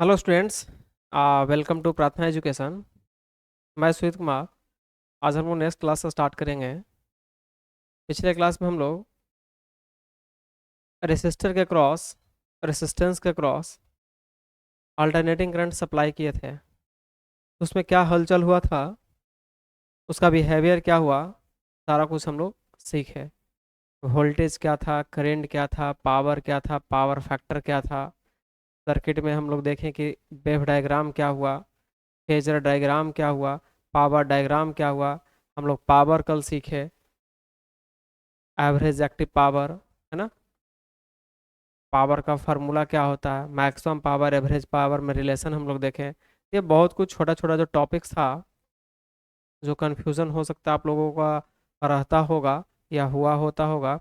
Hello students, welcome to प्रार्थना education. मैं सुमित कुमार। आज हम लोग नेक्स्ट क्लास से स्टार्ट करेंगे। पिछले क्लास में हम लोग रेसिस्टर के क्रॉस, रेसिस्टेंस के क्रॉस अल्टरनेटिंग करंट सप्लाई किए थे। उसमें क्या हलचल हुआ था, उसका बिहेवियर क्या हुआ, सारा कुछ हम लोग सीखे। वोल्टेज क्या था, करंट क्या था, पावर क्या था, पावर फैक्टर क्या था। सर्किट में हम लोग देखें कि वेव डायग्राम क्या हुआ, फेजर डायग्राम क्या हुआ, पावर डायग्राम क्या हुआ। हम लोग पावर कल सीखे, एवरेज एक्टिव पावर, है ना। पावर का फार्मूला क्या होता है, मैक्सिमम पावर, एवरेज पावर में रिलेशन हम लोग देखें। ये बहुत कुछ छोटा छोटा जो टॉपिक्स था, जो कन्फ्यूज़न हो सकता है आप लोगों का रहता होगा या हुआ होता होगा,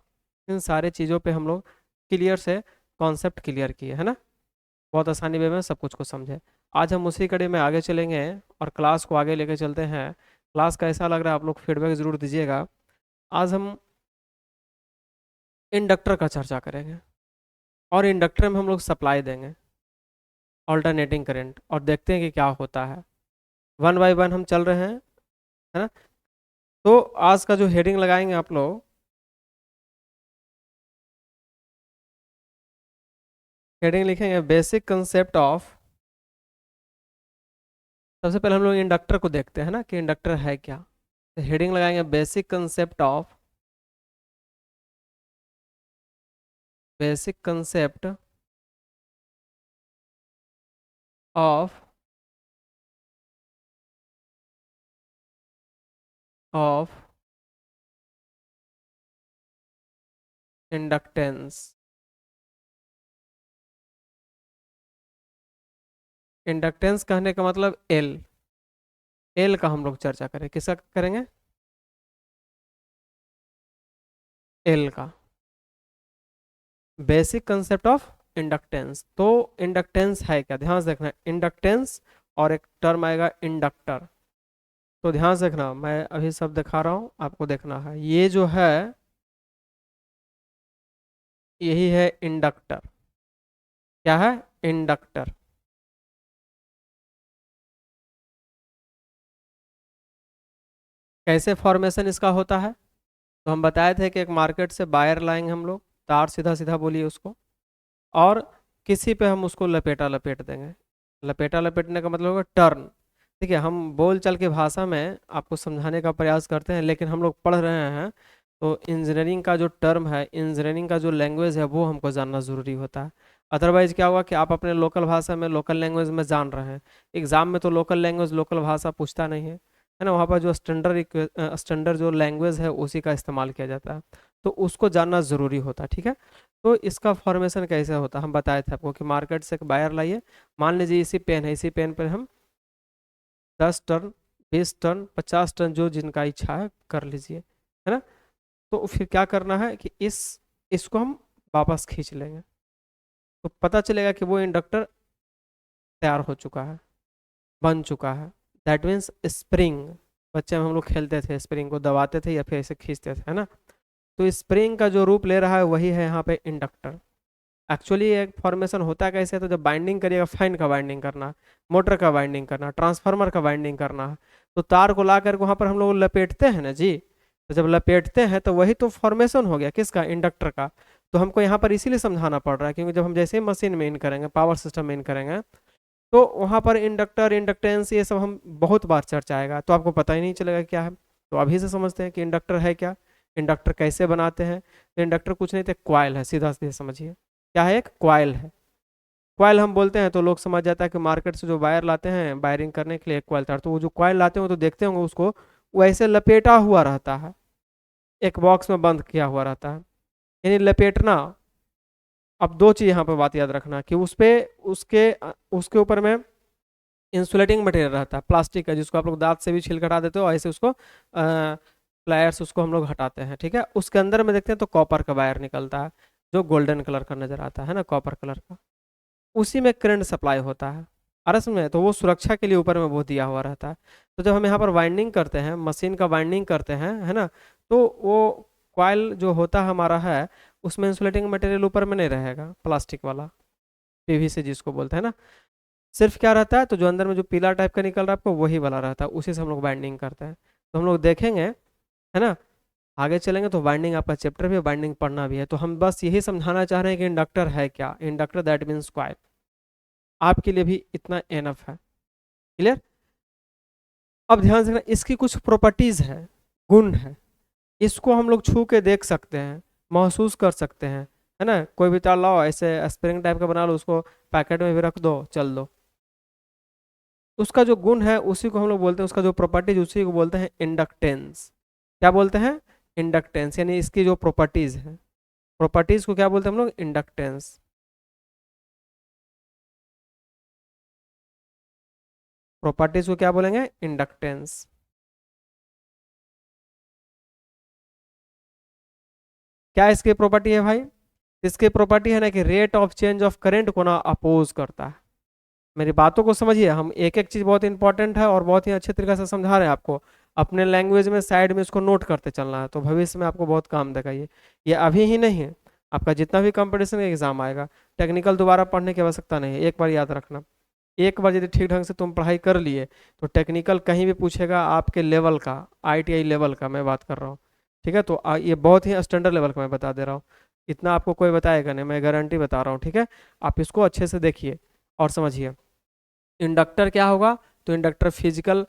इन सारे चीज़ों पे हम लोग क्लियर से कॉन्सेप्ट क्लियर किए, है ना। बहुत आसानी वे में सब कुछ को समझे। आज हम उसी कड़ी में आगे चलेंगे और क्लास को आगे लेके चलते हैं। क्लास कैसा लग रहा है आप लोग फीडबैक ज़रूर दीजिएगा। आज हम इंडक्टर का चर्चा करेंगे और इंडक्टर में हम लोग सप्लाई देंगे ऑल्टरनेटिंग करंट, और देखते हैं कि क्या होता है। वन बाय वन हम चल रहे हैं, है ना। तो आज का जो हेडिंग लगाएंगे आप लोग, हेडिंग लिखेंगे बेसिक कंसेप्ट ऑफ। सबसे पहले हम लोग इंडक्टर को देखते हैं ना कि इंडक्टर है क्या। तो हेडिंग लगाएंगे basic concept of, basic concept of of inductance. Inductance कहने का मतलब एल, एल का हम लोग चर्चा करें। किसका करेंगे? एल का। Basic concept of inductance. तो इंडक्टेंस है क्या, ध्यान से देखना। इंडक्टेंस और एक टर्म आएगा इंडक्टर। तो ध्यान से देखना, मैं अभी सब दिखा रहा हूँ, आपको देखना है। ये जो है, यही है इंडक्टर। क्या है? इंडक्टर। कैसे फॉर्मेशन इसका होता है? तो हम बताए थे कि एक मार्केट से बायर लाएंगे हम लोग, तार सीधा सीधा बोलिए उसको, और किसी पे हम उसको लपेटा लपेट देंगे। लपेटा लपेटने का मतलब होगा टर्न। ठीक है, हम बोल चाल की भाषा में आपको समझाने का प्रयास करते हैं, लेकिन हम लोग पढ़ रहे हैं तो इंजीनियरिंग का जो टर्म है, इंजीनियरिंग का जो लैंग्वेज है, वो हमको जानना ज़रूरी होता है। अदरवाइज क्या होगा कि आप अपने लोकल भाषा में, लोकल लैंग्वेज में जान रहे हैं। एग्जाम में तो लोकल लैंग्वेज, लोकल भाषा पूछता नहीं है ना। वहाँ पर जो स्टैंडर्ड जो लैंग्वेज है उसी का इस्तेमाल किया जाता है। तो उसको जानना ज़रूरी होता है, ठीक है। तो इसका फॉर्मेशन कैसे होता है, हम बताए थे आपको कि मार्केट से एक बायर लाइए। मान लीजिए इसी पेन है, इसी पेन पर हम 10 टन, 20 टन, 50 टन, जो जिनका इच्छा है कर लीजिए, है ना। तो फिर क्या करना है कि इसको हम वापस खींच लेंगे, तो पता चलेगा कि वो इंडक्टर तैयार हो चुका है, बन चुका है। That means spring. बच्चे में हम लोग खेलते थे, स्प्रिंग को दबाते थे या फिर ऐसे खींचते थे, है ना। तो स्प्रिंग का जो रूप ले रहा है वही है यहाँ पे इंडक्टर। एक्चुअली एक फॉर्मेशन होता कैसे है, तो जब बाइंडिंग करिएगा, फैन का बाइंडिंग करना है, मोटर का बाइंडिंग करना है, ट्रांसफार्मर का बाइंडिंग करना है, तो तार को ला करके वहाँ पर हम लोग लपेटते हैं ना जी। तो जब लपेटते हैं तो वही तो फॉर्मेशन हो गया, किसका? इंडक्टर का। तो हमको यहाँ पर इसीलिए समझाना पड़ रहा है, क्योंकि जब हम जैसे ही मशीन में इन करेंगे, पावर सिस्टम में इन करेंगे, तो वहाँ पर इंडक्टर, इंडक्टेंस, ये सब हम बहुत बार चर्चा आएगा, तो आपको पता ही नहीं चलेगा क्या है। तो अभी से समझते हैं कि इंडक्टर है क्या, इंडक्टर कैसे बनाते हैं। तो इंडक्टर कुछ नहीं, तो क्वाइल है, सीधा सीधा समझिए। क्या है? एक क्वाइल है। क्वाइल हम बोलते हैं तो लोग समझ जाता है कि मार्केट से जो वायर लाते हैं वायरिंग करने के लिए, एक क्वाइल तार। तो वो जो क्वाइल लाते हैं वो तो देखते होंगे उसको, वैसे लपेटा हुआ रहता है, एक बॉक्स में बंद किया हुआ रहता है, यानी लपेटना। अब दो चीज यहाँ पर बात याद रखना कि उस पे, उसके ऊपर में इंसुलेटिंग मटेरियल रहता है, प्लास्टिक का, जिसको आप लोग दांत से भी छील कर हटा देते हो, ऐसे उसको प्लायर्स उसको हम लोग हटाते हैं, ठीक है। उसके अंदर में देखते हैं तो कॉपर का वायर निकलता है, जो गोल्डन कलर का नजर आता है ना, कॉपर कलर का। उसी में करंट सप्लाई होता है अरस में, तो वो सुरक्षा के लिए ऊपर में वो दिया हुआ रहता है। तो जब हम यहाँ पर वाइंडिंग करते हैं, मशीन का वाइंडिंग करते हैं, है ना, तो वो कॉइल जो होता हमारा है, उसमें इंसुलेटिंग मटेरियल ऊपर में नहीं रहेगा, प्लास्टिक वाला, पीवीसी जिसको बोलते हैं ना। सिर्फ क्या रहता है, तो जो अंदर में जो पीला टाइप का निकल रहा है आपको वही वाला रहता है, उसी से हम लोग बाइंडिंग करते हैं। तो हम लोग देखेंगे, है ना, आगे चलेंगे तो बाइंडिंग आपका चैप्टर भी है, बाइंडिंग पढ़ना भी है। तो हम बस यही समझाना चाह रहे हैं कि इंडक्टर है क्या, इंडक्टर दैट मीन्स कॉइल। आपके लिए भी इतना एनफ है। क्लियर। अब ध्यान से इसकी कुछ प्रॉपर्टीज है, गुण है, इसको हम लोग छू के देख सकते हैं, महसूस कर सकते हैं, है ना। कोई भी तार लाओ ऐसे स्प्रिंग टाइप का बना लो, उसको पैकेट में भी रख दो, चल दो। उसका जो गुण है उसी को हम लोग बोलते हैं, उसका जो प्रॉपर्टीज उसी को बोलते हैं इंडक्टेंस। क्या बोलते हैं? इंडक्टेंस, यानी इसकी जो प्रॉपर्टीज है, प्रॉपर्टीज को क्या बोलते हैं हम लोग? इंडक्टेंस। प्रॉपर्टीज को क्या बोलेंगे? इंडक्टेंस। क्या इसकी प्रॉपर्टी है भाई? इसकी प्रॉपर्टी है ना कि rate of change of current को ना अपोज करता है। मेरी बातों को समझिए, हम एक एक चीज बहुत इंपॉर्टेंट है और बहुत ही अच्छे तरीके से समझा रहे हैं आपको। अपने लैंग्वेज में साइड में इसको नोट करते चलना है, तो भविष्य में आपको बहुत काम देगा ये अभी ही नहीं है, आपका जितना भी कंपटीशन का एग्जाम आएगा, टेक्निकल दोबारा पढ़ने की आवश्यकता नहीं है। एक बार याद रखना, एक बार यदि ठीक ढंग से तुम पढ़ाई कर लिए तो टेक्निकल कहीं भी पूछेगा आपके लेवल का, आईटीआई लेवल का मैं बात कर रहा हूँ। ठीक है, तो ये बहुत ही स्टैंडर्ड लेवल का मैं बता दे रहा हूँ, इतना आपको कोई बताएगा नहीं, मैं गारंटी बता रहा हूँ। ठीक है, आप इसको अच्छे से देखिए और समझिए। इंडक्टर क्या होगा? तो इंडक्टर फिजिकल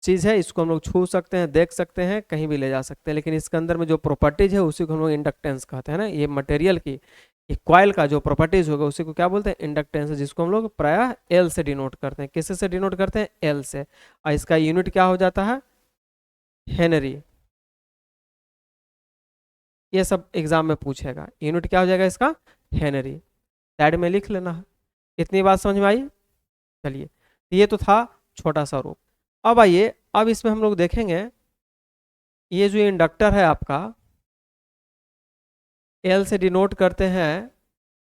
चीज़ है, इसको हम लोग छू सकते हैं, देख सकते हैं, कहीं भी ले जा सकते हैं, लेकिन इसके अंदर में जो प्रॉपर्टीज है उसी को हम लोग इंडक्टेंस कहते हैं ना। ये मटेरियल की, ये कॉइल का जो प्रॉपर्टीज होगा उसी को क्या बोलते हैं? इंडक्टेंस, जिसको हम लोग प्रायः एल से डिनोट करते हैं। किससे से डिनोट करते हैं? एल से। और इसका यूनिट क्या हो जाता है? हेनरी। ये सब एग्जाम में पूछेगा, यूनिट क्या हो जाएगा इसका? हेनरी। साइड में लिख लेना है। इतनी बात समझ में आई? चलिए, ये तो था छोटा सा रूप। अब आइए, अब इसमें हम लोग देखेंगे ये जो इंडक्टर है आपका, एल से डिनोट करते हैं।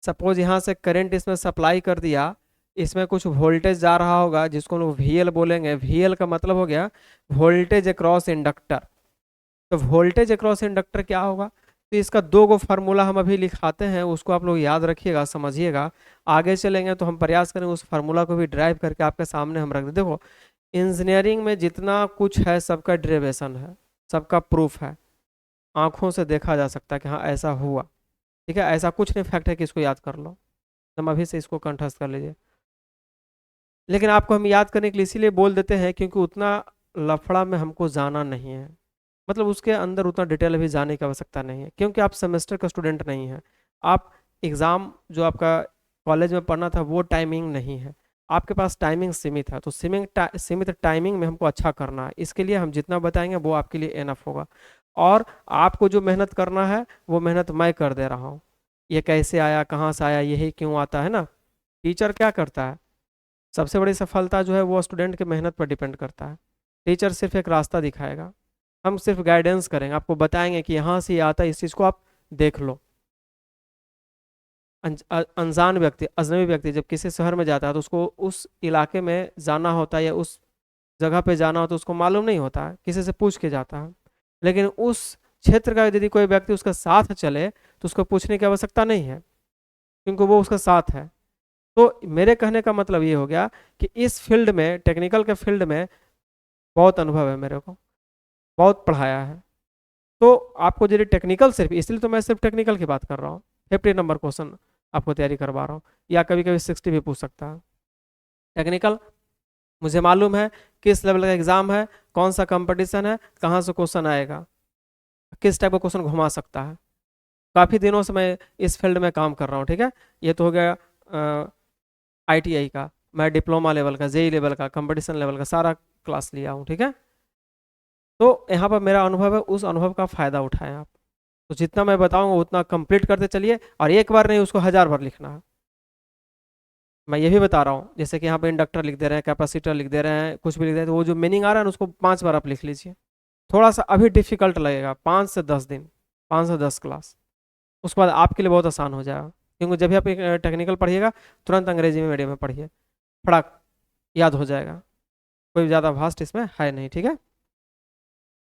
सपोज यहाँ से करंट इसमें सप्लाई कर दिया, इसमें कुछ वोल्टेज जा रहा होगा जिसको हम लोग वीएल बोलेंगे। वीएल का मतलब हो गया वोल्टेज अक्रॉस इंडक्टर। तो वोल्टेज अक्रॉस इंडक्टर क्या होगा? तो इसका दो गो फार्मूला हम अभी लिखाते हैं, उसको आप लोग याद रखिएगा, समझिएगा। आगे चलेंगे तो हम प्रयास करेंगे उस फार्मूला को भी ड्राइव करके आपके सामने हम रख दें। देखो, इंजीनियरिंग में जितना कुछ है सबका डेरिवेशन है, सबका प्रूफ है, आंखों से देखा जा सकता है कि हाँ ऐसा हुआ। ठीक है, ऐसा कुछ नहीं फैक्ट है कि इसको याद कर लो, तुम अभी से इसको कंठस्थ कर लीजिए। लेकिन आपको हम याद करने के लिए इसीलिए बोल देते हैं क्योंकि उतना लफड़ा में हमको जाना नहीं है, मतलब उसके अंदर उतना डिटेल अभी जाने की आवश्यकता नहीं है, क्योंकि आप सेमेस्टर का स्टूडेंट नहीं हैं। आप एग्ज़ाम जो आपका कॉलेज में पढ़ना था वो टाइमिंग नहीं है, आपके पास टाइमिंग सीमित है। तो सीमित टाइमिंग में हमको अच्छा करना है, इसके लिए हम जितना बताएंगे वो आपके लिए एनफ होगा। और आपको जो मेहनत करना है वो मेहनत मैं कर दे रहा हूँ। ये कैसे आया, कहाँ से आया, यही क्यों आता है ना। टीचर क्या करता है? सबसे बड़ी सफलता जो है वो स्टूडेंट की मेहनत पर डिपेंड करता है। टीचर सिर्फ एक रास्ता दिखाएगा, हम सिर्फ गाइडेंस करेंगे, आपको बताएंगे कि यहाँ से ये आता है, इस चीज़ को आप देख लो। अनजान व्यक्ति, अजनबी व्यक्ति जब किसी शहर में जाता है तो उसको उस इलाके में जाना होता है या उस जगह पे जाना होता है, उसको मालूम नहीं होता है, किसी से पूछ के जाता है। लेकिन उस क्षेत्र का यदि कोई व्यक्ति उसका साथ चले तो उसको पूछने की आवश्यकता नहीं है, क्योंकि वो उसका साथ है। तो मेरे कहने का मतलब ये हो गया कि इस फील्ड में, टेक्निकल के फील्ड में बहुत अनुभव है मेरे को, बहुत पढ़ाया है। तो आपको यदि टेक्निकल सिर्फ, इसलिए तो मैं सिर्फ टेक्निकल की बात कर रहा हूँ। 50 नंबर क्वेश्चन आपको तैयारी करवा रहा हूँ, या कभी कभी 60 भी पूछ सकता है। टेक्निकल मुझे मालूम है किस लेवल का एग्जाम है, कौन सा कंपटीशन है, कहाँ से क्वेश्चन आएगा, किस टाइप का क्वेश्चन घुमा सकता है। काफ़ी दिनों से मैं इस फील्ड में काम कर रहा हूँ। ठीक है, ये तो हो गया आईटीआई का, मैं डिप्लोमा लेवल का, जेई लेवल का, कंपटीशन लेवल का सारा क्लास लिया हूँ। ठीक है, तो यहाँ पर मेरा अनुभव है, उस अनुभव का फ़ायदा उठाएं आप। तो जितना मैं बताऊंगा उतना कंप्लीट करते चलिए, और एक बार नहीं, उसको 1000 बार लिखना है। मैं ये भी बता रहा हूँ, जैसे कि यहाँ पे इंडक्टर लिख दे रहे हैं, कैपेसिटर लिख दे रहे हैं, कुछ भी लिख दे रहे हैं, तो वो जो मीनिंग आ रहा है ना उसको 5 बार आप लिख लीजिए। थोड़ा सा अभी डिफिकल्ट लगेगा, 5 से 10 दिन, 5 से 10 क्लास, उसके बाद आपके लिए बहुत आसान हो जाएगा। क्योंकि जब भी आप एक टेक्निकल पढ़िएगा तुरंत अंग्रेजी में मीडियम में पढ़िए, फटाक याद हो जाएगा, कोई ज़्यादा भास्ट इसमें है नहीं। ठीक है,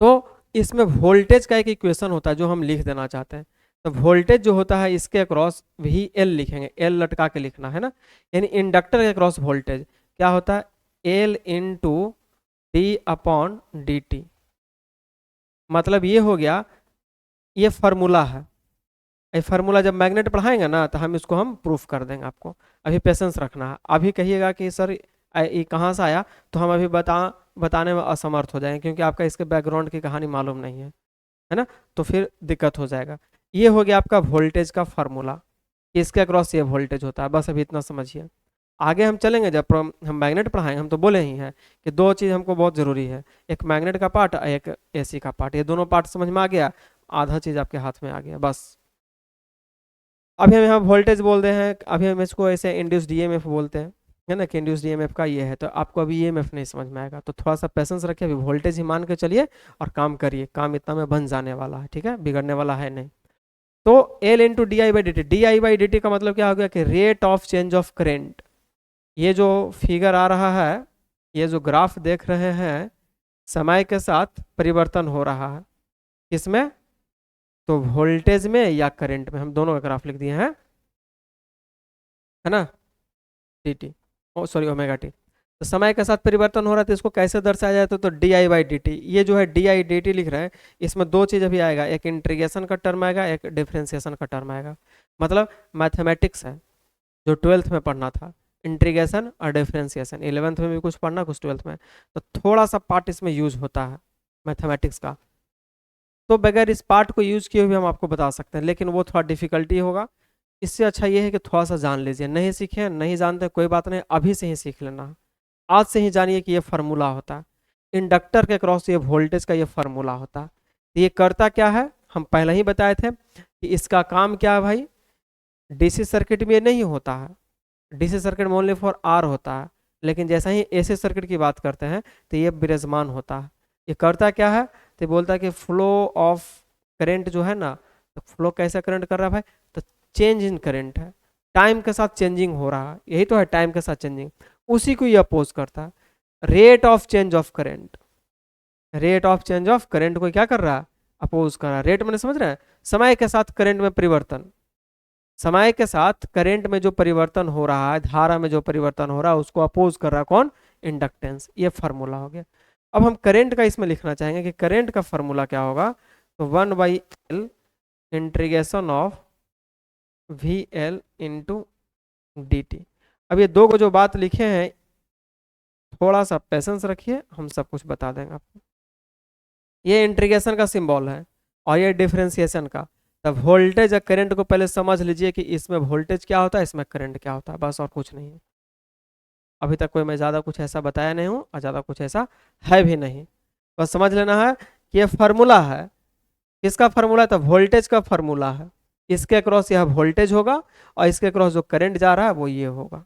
तो इसमें वोल्टेज का एक इक्वेशन होता है जो हम लिख देना चाहते हैं। तो वोल्टेज जो होता है इसके अक्रॉस वी एल लिखेंगे, एल लटका के लिखना है ना, यानी इंडक्टर के अक्रॉस वोल्टेज क्या होता है, L into D upon D T. मतलब ये हो गया, ये फार्मूला है। ये फार्मूला जब मैग्नेट पढ़ाएंगे ना तो हम प्रूफ कर देंगे आपको। अभी पेशेंस रखना है। अभी कहिएगा कि सर ये कहाँ से आया, तो हम अभी बताने में असमर्थ हो जाएंगे, क्योंकि आपका इसके बैकग्राउंड की कहानी मालूम नहीं है ना, तो फिर दिक्कत हो जाएगा। ये हो गया आपका वोल्टेज का फार्मूला, इसके अक्रॉस ये वोल्टेज होता है, बस अभी इतना समझिए। आगे हम चलेंगे, जब हम मैग्नेट पढ़ाएंगे, हम तो बोले ही हैं कि दो चीज़ हमको बहुत ज़रूरी है, एक मैग्नेट का पार्ट और एक एसी का पार्ट। ये दोनों पार्ट समझ में आ गया, आधा चीज़ आपके हाथ में आ गया बस। अभी हम यहाँ वोल्टेज बोलते हैं, अभी हम इसको ऐसे इंड्यूस डीएमएफ बोलते हैं, है ना, कि इंड्यूस डीएमएफ का ये है, तो आपको अभी ईएमएफ नहीं समझ में आएगा, तो थोड़ा सा पेशेंस रखिए, अभी वोल्टेज ही मान के चलिए और काम करिए। काम इतना में बन जाने वाला है, ठीक है, बिगड़ने वाला है नहीं। तो L into D I by D T, D I by D T का मतलब क्या हो गया कि rate of change of current. ये जो फिगर आ रहा है, ये जो ग्राफ देख रहे हैं, समय के साथ परिवर्तन हो रहा है, किसमें, तो वोल्टेज में या करंट में, हम दोनों का ग्राफ लिख दिए हैं, है ना, डी टी, ओ सॉरी ओमेगा टी। तो समय के साथ परिवर्तन हो रहा है, तो इसको कैसे दर्शाया जाए, तो D I by D T. ये जो है डी आई डी टी लिख रहे हैं, इसमें दो चीज़ अभी आएगा, एक इंटीग्रेशन का टर्म आएगा, एक डिफ्रेंसिएशन का टर्म आएगा। मतलब मैथमेटिक्स है जो ट्वेल्थ में पढ़ना था, इंटीग्रेशन और डिफ्रेंसिएशन, 11th में भी कुछ पढ़ना, कुछ 12th में, तो थोड़ा सा पार्ट इसमें यूज होता है मैथमेटिक्स का। तो बगैर इस पार्ट को यूज किए हुए हम आपको बता सकते हैं, लेकिन वो थोड़ा डिफिकल्टी होगा। इससे अच्छा ये है कि थोड़ा सा जान लीजिए, नहीं सीखे नहीं जानते कोई बात नहीं, अभी से ही सीख लेना। आज से ही जानिए कि ये फार्मूला होता है, इंडक्टर के क्रॉस ये वोल्टेज का ये फार्मूला होता है। ये करता क्या है, हम पहले ही बताए थे कि इसका काम क्या है भाई, डीसी सर्किट में ये नहीं होता है, डीसी सर्किट में ओनली फॉर आर होता है, लेकिन जैसा ही एसी सर्किट की बात करते हैं तो ये विराजमान होता है। ये करता क्या है, तो बोलता है कि फ्लो ऑफ करंट जो है ना, तो फ्लो कैसे करंट कर रहा है भाई, तो चेंज इन करंट है, टाइम के साथ चेंजिंग हो रहा है, यही तो है टाइम के साथ चेंजिंग, उसी को ये अपोज करता है। Rate of change of current, rate of change of current को क्या कर रहा है, अपोज कर रहा है। रेट मैंने समझ रहे हैं, समय के साथ करंट में परिवर्तन, समय के साथ करंट में जो परिवर्तन हो रहा है, धारा में जो परिवर्तन हो रहा है, उसको अपोज कर रहा है कौन, इंडक्टेंस। ये फार्मूला हो गया। अब हम करंट का इसमें लिखना चाहेंगे कि करंट का फार्मूला क्या होगा, तो 1/L integration of we L into D T. अब ये दो को जो बात लिखे हैं, थोड़ा सा पेशेंस रखिए, हम सब कुछ बता देंगे आपको। ये इंटीग्रेशन का सिंबल है और ये डिफरेंशिएशन का। तब वोल्टेज और करंट को पहले समझ लीजिए कि इसमें वोल्टेज क्या होता है, इसमें करंट क्या होता है, बस और कुछ नहीं है। अभी तक कोई मैं ज़्यादा कुछ ऐसा बताया नहीं हूँ और ज़्यादा कुछ ऐसा है भी नहीं, बस समझ लेना है कि ये फार्मूला है। किसका फार्मूला है, तो वोल्टेज का फार्मूला है। इसके अक्रॉस यह वोल्टेज होगा और इसके अक्रॉस जो करंट जा रहा है वो ये होगा।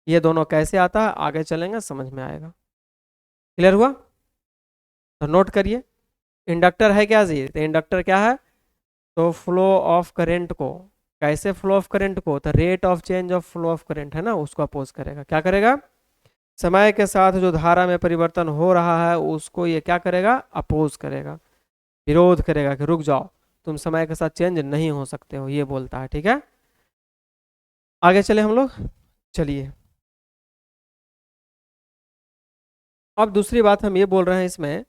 ये दोनों कैसे आता है आगे चलेंगे समझ में आएगा। क्लियर हुआ, तो नोट करिए। इंडक्टर है क्या जी, तो इंडक्टर क्या है, तो फ्लो ऑफ करंट को, कैसे फ्लो ऑफ करंट को, तो rate of change of flow of current है ना, उसको अपोज करेगा। क्या करेगा, समय के साथ जो धारा में परिवर्तन हो रहा है उसको ये क्या करेगा, अपोज करेगा, विरोध करेगा कि रुक जाओ, तुम समय के साथ चेंज नहीं हो सकते हो, ये बोलता है। ठीक है, आगे चले हम लोग, चलिए। अब दूसरी बात हम ये बोल रहे हैं, इसमें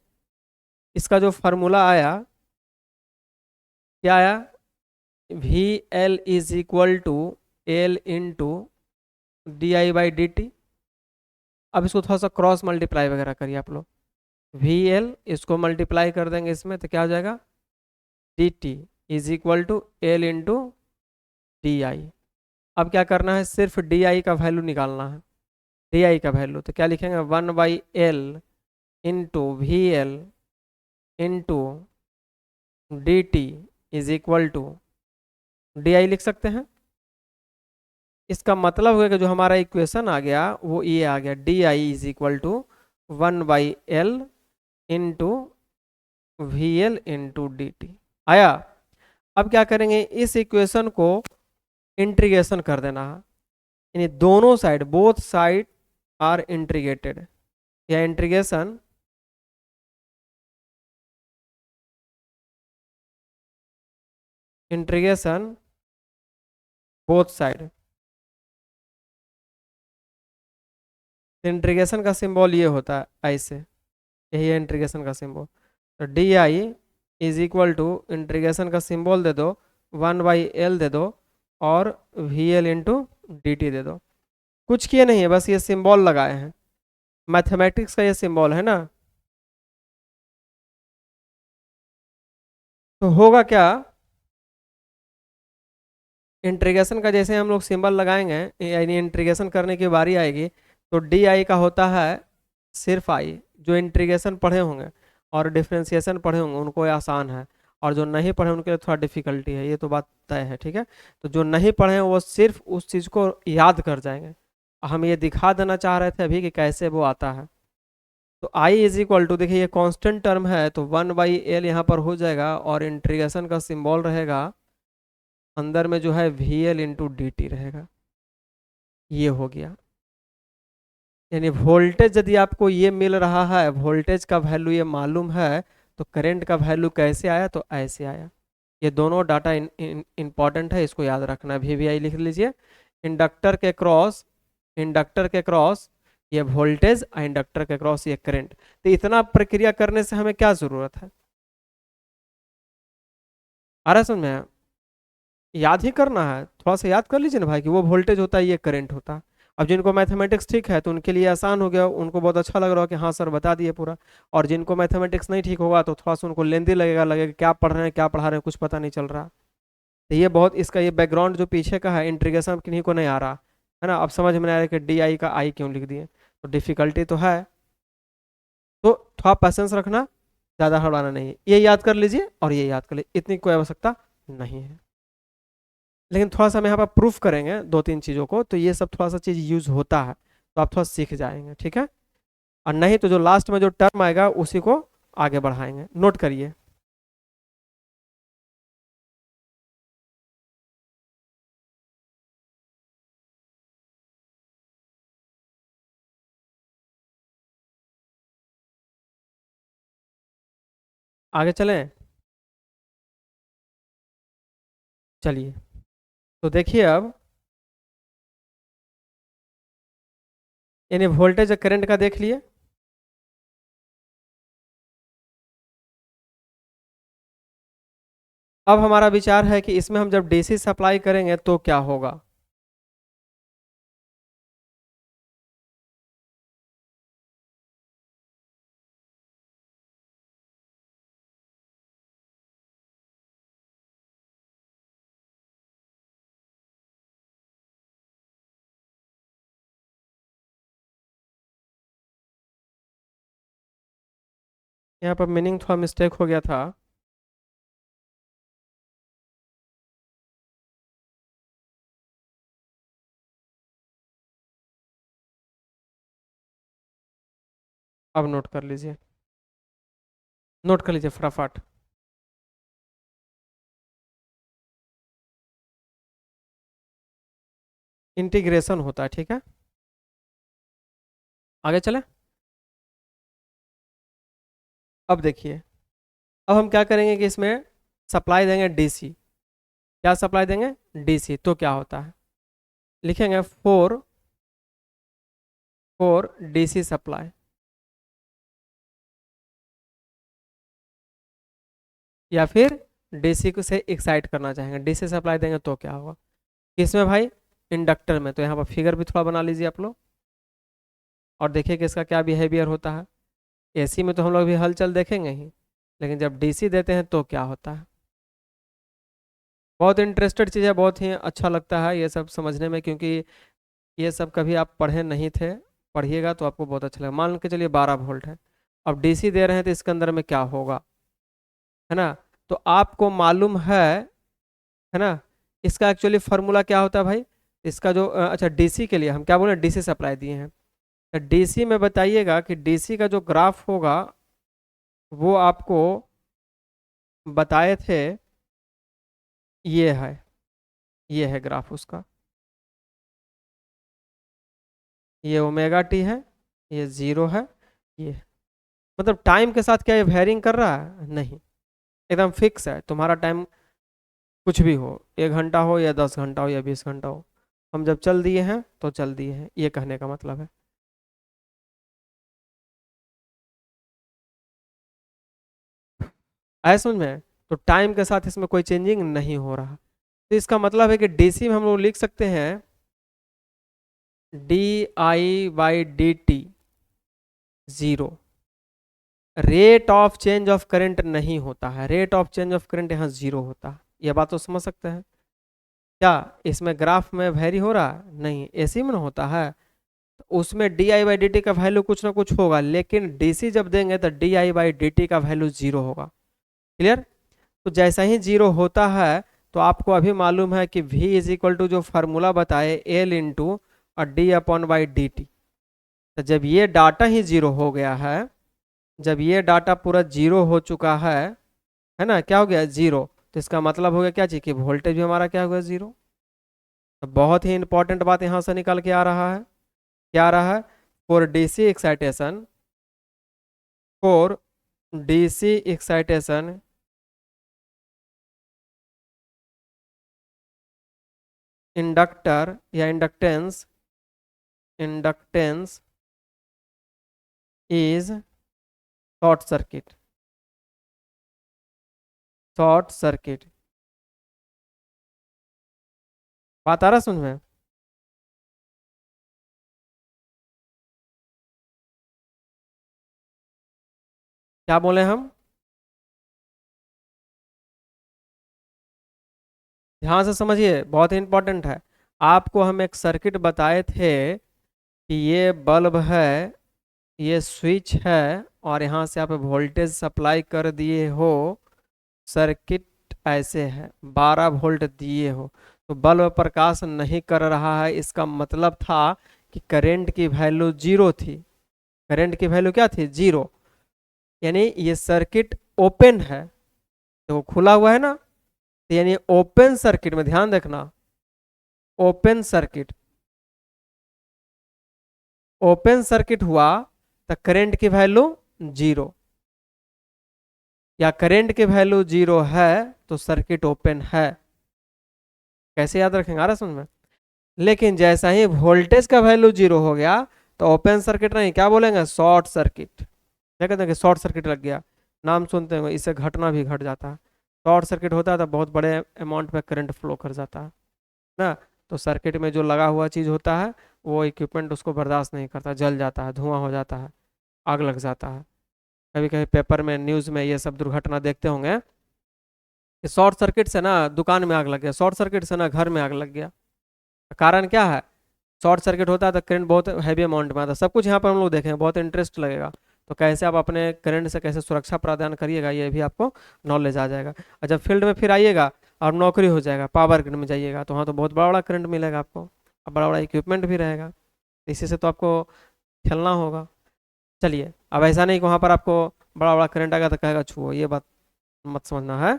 इसका जो फार्मूला आया, क्या आया, V L is equal to L into D I by D T. अब इसको थोड़ा सा क्रॉस मल्टीप्लाई वगैरह करिए आप लोग, वी एल इसको मल्टीप्लाई कर देंगे इसमें, तो क्या हो जाएगा, D T is equal to L into D I. अब क्या करना है, सिर्फ डी आई का वैल्यू निकालना है, डी आई का वैल्यू, तो क्या लिखेंगे, 1/L into V L into D T is equal to D I लिख सकते हैं। इसका मतलब हुआ कि जो हमारा इक्वेशन आ गया वो ये आ गया, D I is equal to 1/L into V L into D T आया। अब क्या करेंगे, इस इक्वेशन को इंटीग्रेशन कर देना है, यानी दोनों side, both side are integrated, या integration integration both side. Integration का सिंबल ये होता है ऐसे, यही है इंटीग्रेशन का सिंबल। तो D I is equal to integration का सिंबल दे दो, 1/L दे दो, और VL इंटू डी टी दे दो। कुछ किए नहीं है, बस ये सिंबल लगाए हैं, मैथमेटिक्स का ये सिंबल है ना। तो होगा क्या, इंटीग्रेशन का जैसे हम लोग सिंबल लगाएंगे, यानी इंटीग्रेशन करने की बारी आएगी, तो डी आई का होता है सिर्फ आई। जो इंटीग्रेशन पढ़े होंगे और डिफरेंशिएशन पढ़े होंगे उनको ये आसान है, और जो नहीं पढ़े उनके लिए थोड़ा डिफिकल्टी है, ये तो बात तय है, ठीक है। तो जो नहीं पढ़े हैं वो सिर्फ उस चीज़ को याद कर जाएंगे। हम ये दिखा देना चाह रहे थे अभी कि कैसे वो आता है। तो आई इज इक्वल टू, देखिए ये कांस्टेंट टर्म है तो 1/L यहाँ पर हो जाएगा, और इंटीग्रेशन का सिंबल रहेगा अंदर में जो है VL इंटू डी टी रहेगा। ये हो गया, यानी वोल्टेज यदि आपको ये मिल रहा है, वोल्टेज का वैल्यू ये मालूम है, तो करंट का वैल्यू कैसे आया, तो ऐसे आया। ये दोनों डाटा इंपॉर्टेंट है, इसको याद रखना। VVI लिख लीजिए, इंडक्टर के क्रॉस, इंडक्टर के क्रॉस ये वोल्टेज, और इंडक्टर के क्रॉस ये करंट। तो इतना प्रक्रिया करने से हमें क्या जरूरत है, आ रहा है समझ में? याद ही करना है, थोड़ा सा याद कर लीजिए ना भाई कि वो वोल्टेज होता है, ये करंट होता है। अब जिनको मैथमेटिक्स ठीक है तो उनके लिए आसान हो गया, उनको बहुत अच्छा लग रहा हो कि हाँ सर बता दिए पूरा। और जिनको मैथमेटिक्स नहीं ठीक होगा तो थोड़ा सा उनको लेंदी लगेगा, लगेगा क्या पढ़ रहे हैं क्या पढ़ा रहे हैं, कुछ पता नहीं चल रहा। तो ये बहुत, इसका ये बैकग्राउंड जो पीछे का है इंटीग्रेशन किन्हीं को नहीं आ रहा है ना। अब समझ में आ रहा है कि डी आई का आई क्यों लिख दिए, तो डिफिकल्टी तो है। तो थोड़ा पेशेंस रखना, ज़्यादा हड़बड़ाना नहीं है, ये याद कर लीजिए और ये याद कर लीजिए, इतनी कोई आवश्यकता नहीं है। लेकिन थोड़ा सा हम यहाँ पर प्रूफ करेंगे दो तीन चीज़ों को, तो ये सब थोड़ा सा चीज़ यूज होता है, तो आप थोड़ा सीख जाएंगे, ठीक है। और नहीं तो जो लास्ट में जो टर्म आएगा उसी को आगे बढ़ाएंगे, नोट करिए। आगे चलें, चलिए। तो देखिए अब, यानी वोल्टेज और करंट का देख लिए। अब हमारा विचार है कि इसमें हम जब डीसी सप्लाई करेंगे तो क्या होगा। यहाँ पर मीनिंग थोड़ा मिस्टेक हो गया था। अब नोट कर लीजिए, नोट कर लीजिए फटाफट। इंटीग्रेशन होता है, ठीक है। आगे चले। अब देखिए, अब हम क्या करेंगे कि इसमें सप्लाई देंगे डीसी। क्या सप्लाई देंगे, डीसी। तो क्या होता है, लिखेंगे फोर डीसी सप्लाई, या फिर डीसी को से एक्साइट करना चाहेंगे, डीसी सप्लाई देंगे तो क्या होगा। किसमें भाई, इंडक्टर में। तो यहाँ पर फिगर भी थोड़ा बना लीजिए आप लोग, और देखिए कि इसका क्या बिहेवियर होता है। एसी में तो हम लोग भी हलचल देखेंगे ही, लेकिन जब डीसी देते हैं तो क्या होता है। बहुत इंटरेस्टेड चीज़ है, बहुत ही अच्छा लगता है ये सब समझने में, क्योंकि ये सब कभी आप पढ़े नहीं थे। पढ़िएगा तो आपको बहुत अच्छा लगेगा। मान के चलिए 12 वोल्ट है, अब डीसी दे रहे हैं तो इसके अंदर में क्या होगा, है ना। तो आपको मालूम है ना। इसका एक्चुअली फार्मूला क्या होता है भाई, इसका जो अच्छा डीसी के लिए हम क्या बोले, डीसी सप्लाई दिए हैं, तो डीसी में बताइएगा कि डीसी का जो ग्राफ होगा वो आपको बताए थे, ये है, ये है ग्राफ उसका। ये ओमेगा टी है, ये जीरो है, ये मतलब टाइम के साथ क्या ये वेरिंग कर रहा है, नहीं, एकदम फिक्स है तुम्हारा टाइम। कुछ भी हो, 1 घंटा हो या 10 घंटा हो या 20 घंटा हो, हम जब चल दिए हैं तो चल दिए हैं, ये कहने का मतलब है। ऐसा समझ में? तो टाइम के साथ इसमें कोई चेंजिंग नहीं हो रहा। तो इसका मतलब है कि डीसी में हम लोग लिख सकते हैं di/dt zero. Rate of change of current नहीं होता है, rate of change of current यहाँ जीरो होता है। यह बात तो समझ सकते हैं। क्या इसमें ग्राफ में वेरी हो रहा है? नहीं, एसी में ना होता है, तो उसमें di/dt का वैल्यू कुछ ना कुछ होगा, लेकिन डीसी जब देंगे तो di/dt का वैल्यू जीरो होगा। क्लियर? तो जैसा ही जीरो होता है, तो आपको अभी मालूम है कि v इज इक्वल टू जो फार्मूला बताए एल इंटू और d/dt। तो जब ये डाटा ही जीरो हो गया है, जब ये डाटा पूरा जीरो हो चुका है ना, क्या हो गया जीरो, तो इसका मतलब हो गया क्या चीज कि वोल्टेज भी हमारा क्या हो गया जीरो। तो बहुत ही इंपॉर्टेंट बात यहाँ से निकल के आ रहा है, क्या आ रहा है? For DC excitation, for DC excitation inductor या inductance, inductance is short circuit, short circuit. बात आ रहा समझ में? क्या बोले हम? ध्यान से समझिए, बहुत ही इंपॉर्टेंट है। आपको हम एक सर्किट बताए थे कि ये बल्ब है, ये स्विच है, और यहाँ से आप वोल्टेज सप्लाई कर दिए हो, सर्किट ऐसे है, 12 वोल्ट दिए हो, तो बल्ब प्रकाश नहीं कर रहा है, इसका मतलब था कि करंट की वैल्यू जीरो थी। करंट की वैल्यू क्या थी? जीरो। यानी ये सर्किट ओपन है, तो खुला हुआ है ना, तो यानी ओपन सर्किट में ध्यान देखना, ओपन सर्किट, ओपन सर्किट हुआ तो करंट की वैल्यू जीरो, या करंट की वैल्यू जीरो है तो सर्किट ओपन है। कैसे याद रखेंगे? आ रहा समझ में? लेकिन जैसा ही वोल्टेज का वैल्यू जीरो हो गया, तो ओपन सर्किट नहीं, क्या बोलेंगे? Short circuit. क्या कहते हैं कि शॉर्ट सर्किट लग गया, नाम सुनते हैं, इससे घटना भी घट जाता है। शॉर्ट सर्किट होता है तो बहुत बड़े अमाउंट में करंट फ्लो कर जाता है ना। तो सर्किट में जो लगा हुआ चीज़ होता है, वो इक्विपमेंट उसको बर्दाश्त नहीं करता, जल जाता है, धुआं हो जाता है, आग लग जाता है। कभी कभी पेपर में, न्यूज़ में ये सब दुर्घटना देखते होंगे कि शॉर्ट सर्किट से ना दुकान में आग लग गया, शॉर्ट सर्किट से ना घर में आग लग गया। कारण क्या है? शॉर्ट सर्किट होता है तो करंट बहुत हैवी अमाउंट में आता है। सब कुछ यहाँ पर हम लोग देखेंगे, बहुत इंटरेस्ट लगेगा। तो कैसे आप अपने करंट से कैसे सुरक्षा प्रदान करिएगा, ये भी आपको नॉलेज आ जाएगा। और जब फील्ड में फिर आइएगा और नौकरी हो जाएगा, पावर ग्रिड में जाइएगा, तो वहाँ तो बहुत बड़ा बड़ा करंट मिलेगा आपको, और बड़ा बड़ा इक्विपमेंट भी रहेगा। इसी से तो आपको खेलना होगा। चलिए, अब ऐसा नहीं कि वहाँ पर आपको बड़ा बड़ा करंट आएगा तो कहेगा छुओ, ये बात मत समझना है,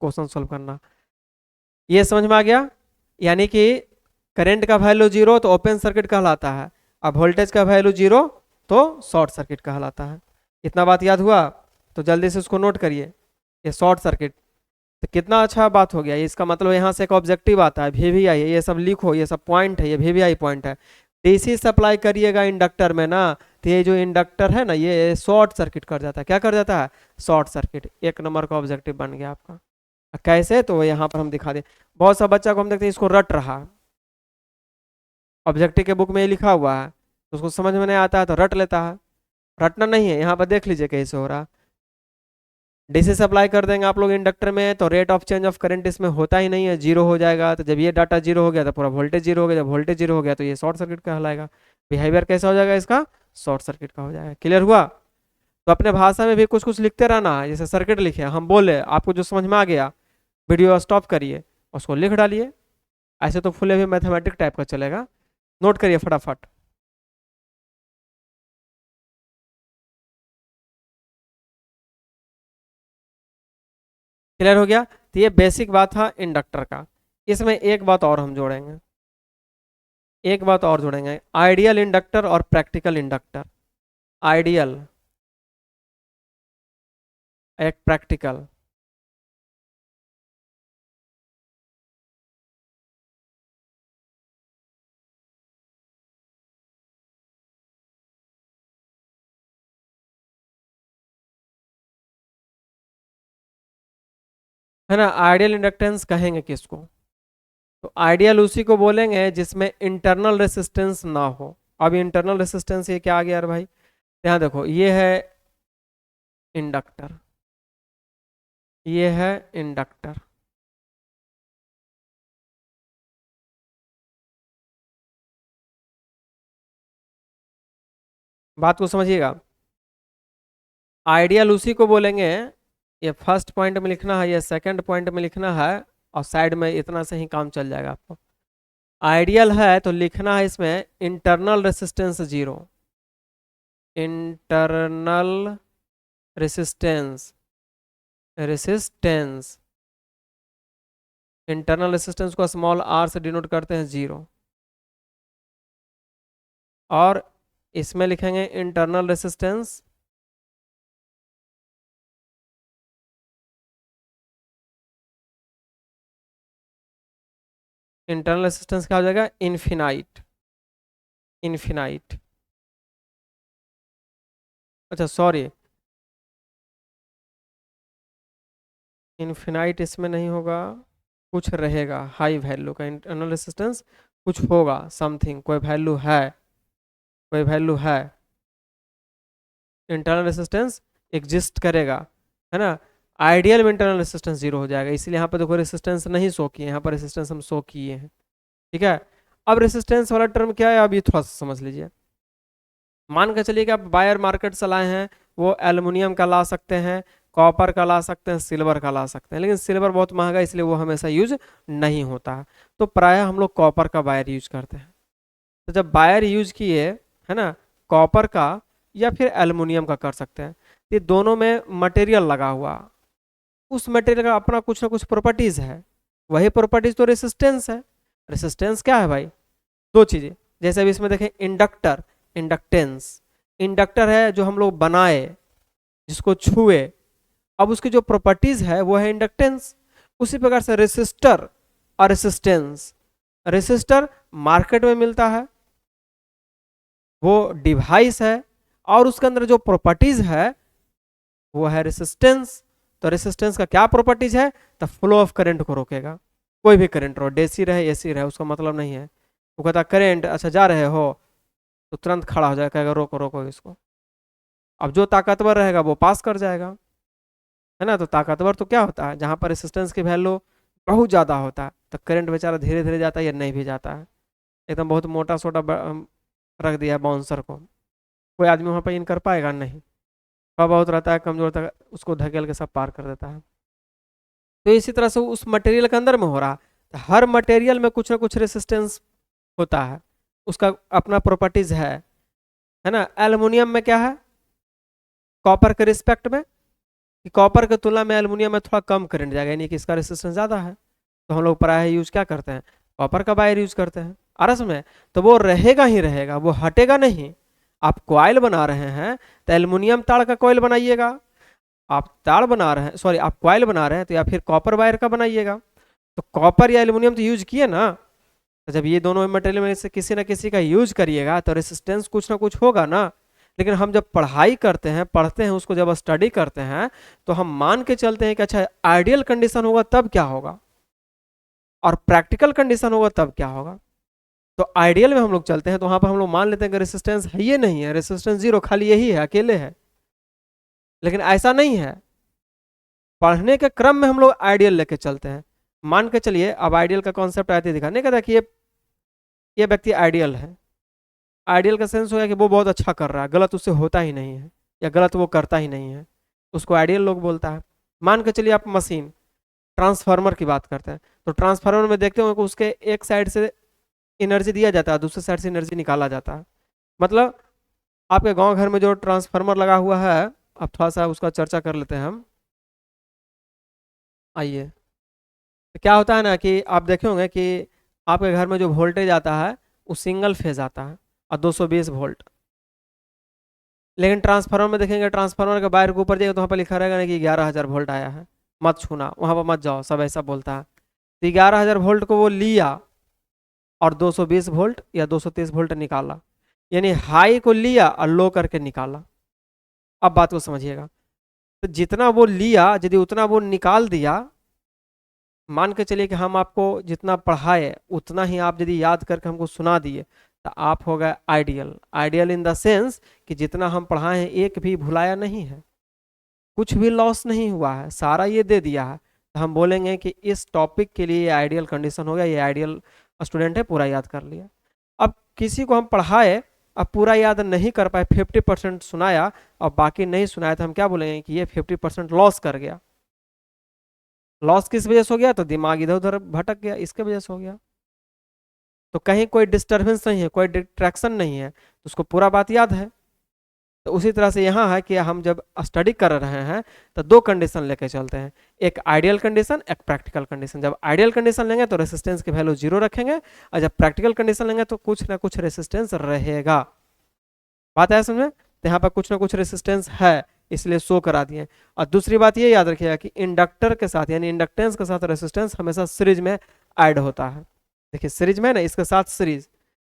क्वेश्चन सोल्व करना। ये समझ में आ गया? यानी कि करंट का वैल्यू जीरो तो ओपन सर्किट कहलाता है, अब वोल्टेज का वैल्यू जीरो तो शॉर्ट सर्किट कहलाता है। इतना बात याद हुआ? तो जल्दी से उसको नोट करिए, ये शॉर्ट सर्किट। तो कितना अच्छा बात हो गया, इसका मतलब यहाँ से एक ऑब्जेक्टिव आता है, वीवीआई है, ये सब लिखो, ये सब पॉइंट है, ये वीवीआई पॉइंट है। डीसी सप्लाई करिएगा इंडक्टर में ना, तो ये जो इंडक्टर है ना, ये शॉर्ट सर्किट कर जाता है। क्या कर जाता है? Short circuit. एक नंबर का ऑब्जेक्टिव बन गया आपका। कैसे? तो यहाँ पर हम दिखा दें। बहुत सा बच्चा को हम देखते हैं इसको रट रहा है, ऑब्जेक्टिव के बुक में ये लिखा हुआ है, तो उसको समझ में नहीं आता है तो रट लेता है। रटना नहीं है, यहाँ पर देख लीजिए कैसे हो रहा। डीसी सप्लाई कर देंगे आप लोग इंडक्टर में, तो rate of change of current इसमें होता ही नहीं है, जीरो हो जाएगा। तो जब ये डाटा जीरो हो गया तो पूरा वोल्टेज जीरो हो गया, जब वोल्टेज जीरो हो गया तो ये शॉर्ट सर्किट कहलाएगा। बिहेवियर कैसा हो जाएगा इसका? शॉर्ट सर्किट का हो जाएगा। क्लियर हुआ? तो अपने भाषा में भी कुछ कुछ लिखते रहना है, जैसे सर्किट लिखे, हम बोले, आपको जो समझ में आ गया, वीडियो स्टॉप करिए, उसको लिख डालिए। ऐसे तो फुल भी मैथमेटिक टाइप का चलेगा, नोट करिए फटाफट। क्लियर हो गया? तो ये बेसिक बात था इंडक्टर का। इसमें एक बात और हम जोड़ेंगे, एक बात और जोड़ेंगे, आइडियल इंडक्टर और प्रैक्टिकल इंडक्टर। आइडियल, एक प्रैक्टिकल। है ना। आइडियल इंडक्टेंस कहेंगे किसको? तो आइडियल उसी को बोलेंगे जिसमें इंटरनल रेसिस्टेंस ना हो। अब इंटरनल रेसिस्टेंस ये क्या आ गया यार भाई? यहाँ देखो, ये है इंडक्टर, ये है इंडक्टर। बात को समझिएगा। आइडियल उसी को बोलेंगे, ये फर्स्ट पॉइंट में लिखना है, ये सेकंड पॉइंट में लिखना है, और साइड में इतना से ही काम चल जाएगा आपको। आइडियल है तो लिखना है इसमें internal resistance zero, internal resistance, resistance, internal resistance को स्मॉल आर से डिनोट करते हैं जीरो। और इसमें लिखेंगे इंटरनल रेसिस्टेंस, इंटरनल रेसिस्टेंस क्या हो जाएगा? Infinite, infinite. अच्छा सॉरी, इनफिनाइट इसमें नहीं होगा, कुछ रहेगा हाई वैल्यू का इंटरनल रेसिस्टेंस, कुछ होगा समथिंग, कोई वैल्यू है, कोई वैल्यू है, इंटरनल रेसिस्टेंस एग्जिस्ट करेगा, है ना। आइडियल में इंटरनल रेसिस्टेंस जीरो हो जाएगा, इसलिए यहाँ पर देखो रेसिस्टेंस नहीं शो किए, यहाँ पर रेसिस्टेंस हम शो किए हैं। ठीक है। अब रेसिस्टेंस वाला टर्म क्या है, अब ये थोड़ा सा समझ लीजिए। मान के चलिए कि आप बायर मार्केट से लाए हैं, वो एल्युमिनियम का ला सकते हैं, कॉपर का ला सकते हैं, सिल्वर का ला सकते हैं, लेकिन सिल्वर बहुत महंगा है इसलिए वो हमेशा यूज नहीं होता है। तो प्रायः हम लोग कॉपर का बायर यूज करते हैं। तो जब बायर यूज किए, है ना, कॉपर का या फिर एल्युमिनियम का कर सकते हैं, ये दोनों में मटेरियल लगा हुआ, उस मटेरियल का अपना कुछ ना कुछ प्रॉपर्टीज है, वही प्रॉपर्टीज तो रेसिस्टेंस है। रेसिस्टेंस क्या है भाई? दो चीजें, जैसे अभी इसमें देखें इंडक्टर, इंडक्टेंस, इंडक्टर है जो हम लोग बनाए, जिसको छुए, अब उसकी जो प्रॉपर्टीज है वो है इंडक्टेंस। उसी प्रकार से रेसिस्टर और रेसिस्टेंस, रेसिस्टर मार्केट में मिलता है, वो डिवाइस है, और उसके अंदर जो प्रॉपर्टीज है वो है रेसिस्टेंस। तो रेसिस्टेंस का क्या प्रॉपर्टीज है? तो फ्लो ऑफ करंट को रोकेगा, कोई भी करंट रहो, डीसी रहे एसी रहे, उसका मतलब नहीं है। वो कहता करंट, अच्छा जा रहे हो, तो तुरंत खड़ा हो जाएगा, कहेगा रोको रोको इसको। अब जो ताकतवर रहेगा वो पास कर जाएगा, है ना। तो ताकतवर तो क्या होता है, जहां पर रेसिस्टेंस की वैल्यू बहुत ज़्यादा होता है तो करंट बेचारा धीरे धीरे जाता है या नहीं भी जाता है। एकदम बहुत मोटा सोटा रख दिया है बाउंसर को, कोई आदमी वहां पर इन कर पाएगा नहीं, थोड़ा बहुत रहता है कमजोर तक, उसको धकेल के सब पार कर देता है। तो इसी तरह से उस मटेरियल के अंदर में हो रहा, तो हर मटेरियल में कुछ ना कुछ रेसिस्टेंस होता है, उसका अपना प्रॉपर्टीज है ना। एल्युमिनियम में क्या है, कॉपर के रिस्पेक्ट में, कि कॉपर के तुलना में एल्युमिनियम में थोड़ा कम करंट जाएगा, यानी कि इसका रेसिस्टेंस ज़्यादा है, तो हम लोग प्रायः यूज क्या करते हैं, कॉपर का वायर यूज करते हैं आरस में। तो वो रहेगा ही रहेगा, वो हटेगा नहीं। आप कॉइल बना रहे हैं तो एल्युमिनियम तार का कॉइल बनाइएगा, आप तार बना रहे हैं, सॉरी आप कॉइल बना रहे हैं तो या फिर कॉपर वायर का बनाइएगा। तो कॉपर या एल्युमिनियम तो यूज किए ना, तो जब ये दोनों मटेरियल में से किसी ना किसी का यूज करिएगा तो रेसिस्टेंस कुछ ना कुछ होगा ना। लेकिन हम जब पढ़ाई करते हैं, पढ़ते हैं, उसको जब स्टडी करते हैं, तो हम मान के चलते हैं कि अच्छा आइडियल कंडीशन होगा तब क्या होगा, और प्रैक्टिकल कंडीशन होगा तब क्या होगा। तो आइडियल में हम लोग चलते हैं तो वहां पर हम लोग मान लेते हैं कि रेसिस्टेंस है, ये नहीं है रेसिस्टेंस जीरो, खाली यही है, अकेले है। लेकिन ऐसा नहीं है, पढ़ने के क्रम में हम लोग आइडियल लेके चलते हैं। मान के चलिए अब आइडियल का कॉन्सेप्ट आते दिखाने का था कि ये व्यक्ति आइडियल है। आइडियल का सेंस हो गया कि वो बहुत अच्छा कर रहा है, गलत उससे होता ही नहीं है, या गलत वो करता ही नहीं है, उसको आइडियल लोग बोलता है। मान के चलिए आप मशीन ट्रांसफार्मर की बात करते हैं, तो ट्रांसफार्मर में देखते होंगे कि उसके एक साइड से एनर्जी दिया जाता है, दूसरे साइड से एनर्जी निकाला जाता है। मतलब आपके गांव घर में जो ट्रांसफार्मर लगा हुआ है, अब थोड़ा सा उसका चर्चा कर लेते हैं हम, आइए। तो क्या होता है ना कि आप देखे होंगे कि आपके घर में जो वोल्टेज आता है वो सिंगल फेज आता है और 220 वोल्ट। लेकिन ट्रांसफार्मर में देखेंगे, ट्रांसफार्मर के वायर के ऊपर जाएगा तो वहाँ पर लिखा रहेगा ना कि 11,000 वोल्ट आया है, मत छूना, वहाँ पर मत जाओ, सब ऐसा बोलता है। तो 11,000 वोल्ट को वो लिया और 220 वोल्ट या 230 वोल्ट निकाला, यानी हाई को लिया और लो करके निकाला। अब बात को समझिएगा, तो जितना वो लिया यदि उतना वो निकाल दिया, मान के चलिए कि हम आपको जितना पढ़ाए उतना ही आप यदि याद करके हमको सुना दिए तो आप हो गए ideal. Ideal in the sense कि जितना हम पढ़ाए हैं एक भी भुलाया नहीं है, कुछ भी लॉस नहीं हुआ है, सारा ये दे दिया है, तो हम बोलेंगे कि इस टॉपिक के लिए ये आइडियल कंडीशन हो गया, ये आइडियल स्टूडेंट है, पूरा याद कर लिया। अब किसी को हम पढ़ाए, अब पूरा याद नहीं कर पाए, 50% सुनाया और बाकी नहीं सुनाया, तो हम क्या बोलेंगे कि ये 50% लॉस कर गया। लॉस किस वजह से हो गया? तो दिमाग इधर उधर भटक गया, इसके वजह से हो गया। तो कहीं कोई डिस्टरबेंस नहीं है, कोई डिस्ट्रैक्शन नहीं है, तो उसको पूरा बात याद है। तो उसी तरह से यहाँ है कि हम जब स्टडी कर रहे हैं तो दो कंडीशन लेके चलते हैं, एक आइडियल कंडीशन, एक प्रैक्टिकल कंडीशन। जब आइडियल कंडीशन लेंगे तो रेसिस्टेंस की वैल्यू 0 रखेंगे, और जब प्रैक्टिकल कंडीशन लेंगे तो कुछ ना कुछ रेसिस्टेंस रहेगा। बात है समझ में? तो यहाँ पर कुछ ना कुछ रेसिस्टेंस है, इसलिए शो करा दिए। और दूसरी बात ये याद रखिएगा कि इंडक्टर के साथ यानी इंडक्टेंस के साथ रेसिस्टेंस हमेशा सीरीज में ऐड होता है। देखिए सीरीज में ना, इसके साथ सीरीज,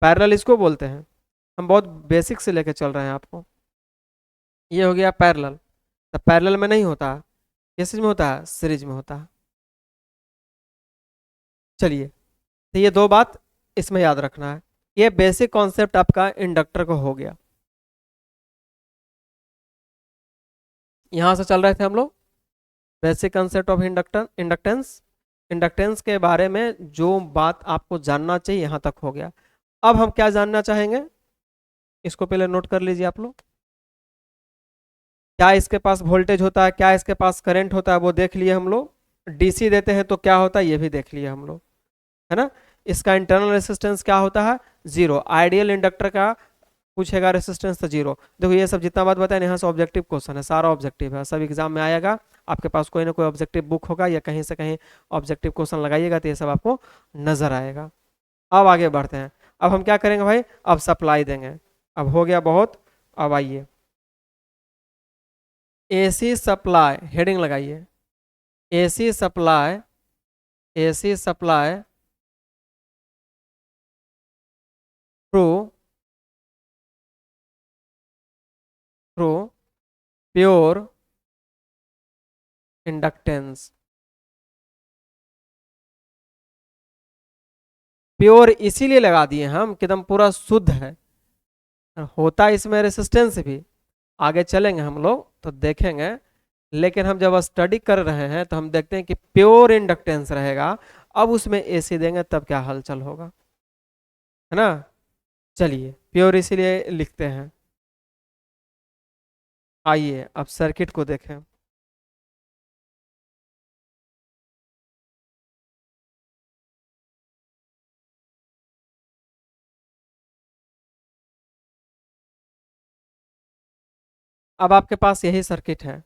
पैरेलल इसको बोलते हैं। हम बहुत बेसिक से लेके चल रहे हैं आपको। ये हो गया पैरेलल। तो पैरेलल में नहीं होता, किस चीज में होता है? सीरीज में होता है। चलिए, तो ये दो बात इसमें याद रखना है। ये बेसिक कॉन्सेप्ट आपका इंडक्टर का हो गया। यहां से चल रहे थे हम लोग basic concept of inductor, inductance. Inductance के बारे में जो बात आपको जानना चाहिए यहां तक हो गया। अब हम क्या जानना चाहेंगे, इसको पहले नोट कर लीजिए आप लोग। क्या इसके पास वोल्टेज होता है, क्या इसके पास करंट होता है, वो देख लिए हम लोग। डीसी देते हैं तो क्या होता है, ये भी देख लिए हम लोग, है ना। इसका इंटरनल रेसिस्टेंस क्या होता है? 0। आइडियल इंडक्टर का पूछेगा रेसिस्टेंस तो 0। देखो ये सब जितना बात बताया यहाँ से ऑब्जेक्टिव क्वेश्चन है, सारा ऑब्जेक्टिव है, सब एग्जाम में आएगा। आपके पास कोई ना कोई ऑब्जेक्टिव बुक होगा या कहीं से कहीं ऑब्जेक्टिव क्वेश्चन लगाइएगा तो ये सब आपको नजर आएगा। अब आगे बढ़ते हैं। अब हम क्या करेंगे भाई, अब सप्लाई देंगे। अब हो गया बहुत। अब आइए, एसी सप्लाई हेडिंग लगाइए। AC supply, AC supply through, through pure inductance. Pure इसीलिए लगा दिए हम कि एकदम पूरा शुद्ध है, होता इसमें रेसिस्टेंस भी। आगे चलेंगे हम लोग तो देखेंगे, लेकिन हम जब स्टडी कर रहे हैं तो हम देखते हैं कि प्योर इंडक्टेंस रहेगा। अब उसमें एसी देंगे तब क्या हलचल होगा, है ना। चलिए प्योर इसीलिए लिखते हैं। आइए अब सर्किट को देखें। अब आपके पास यही सर्किट है।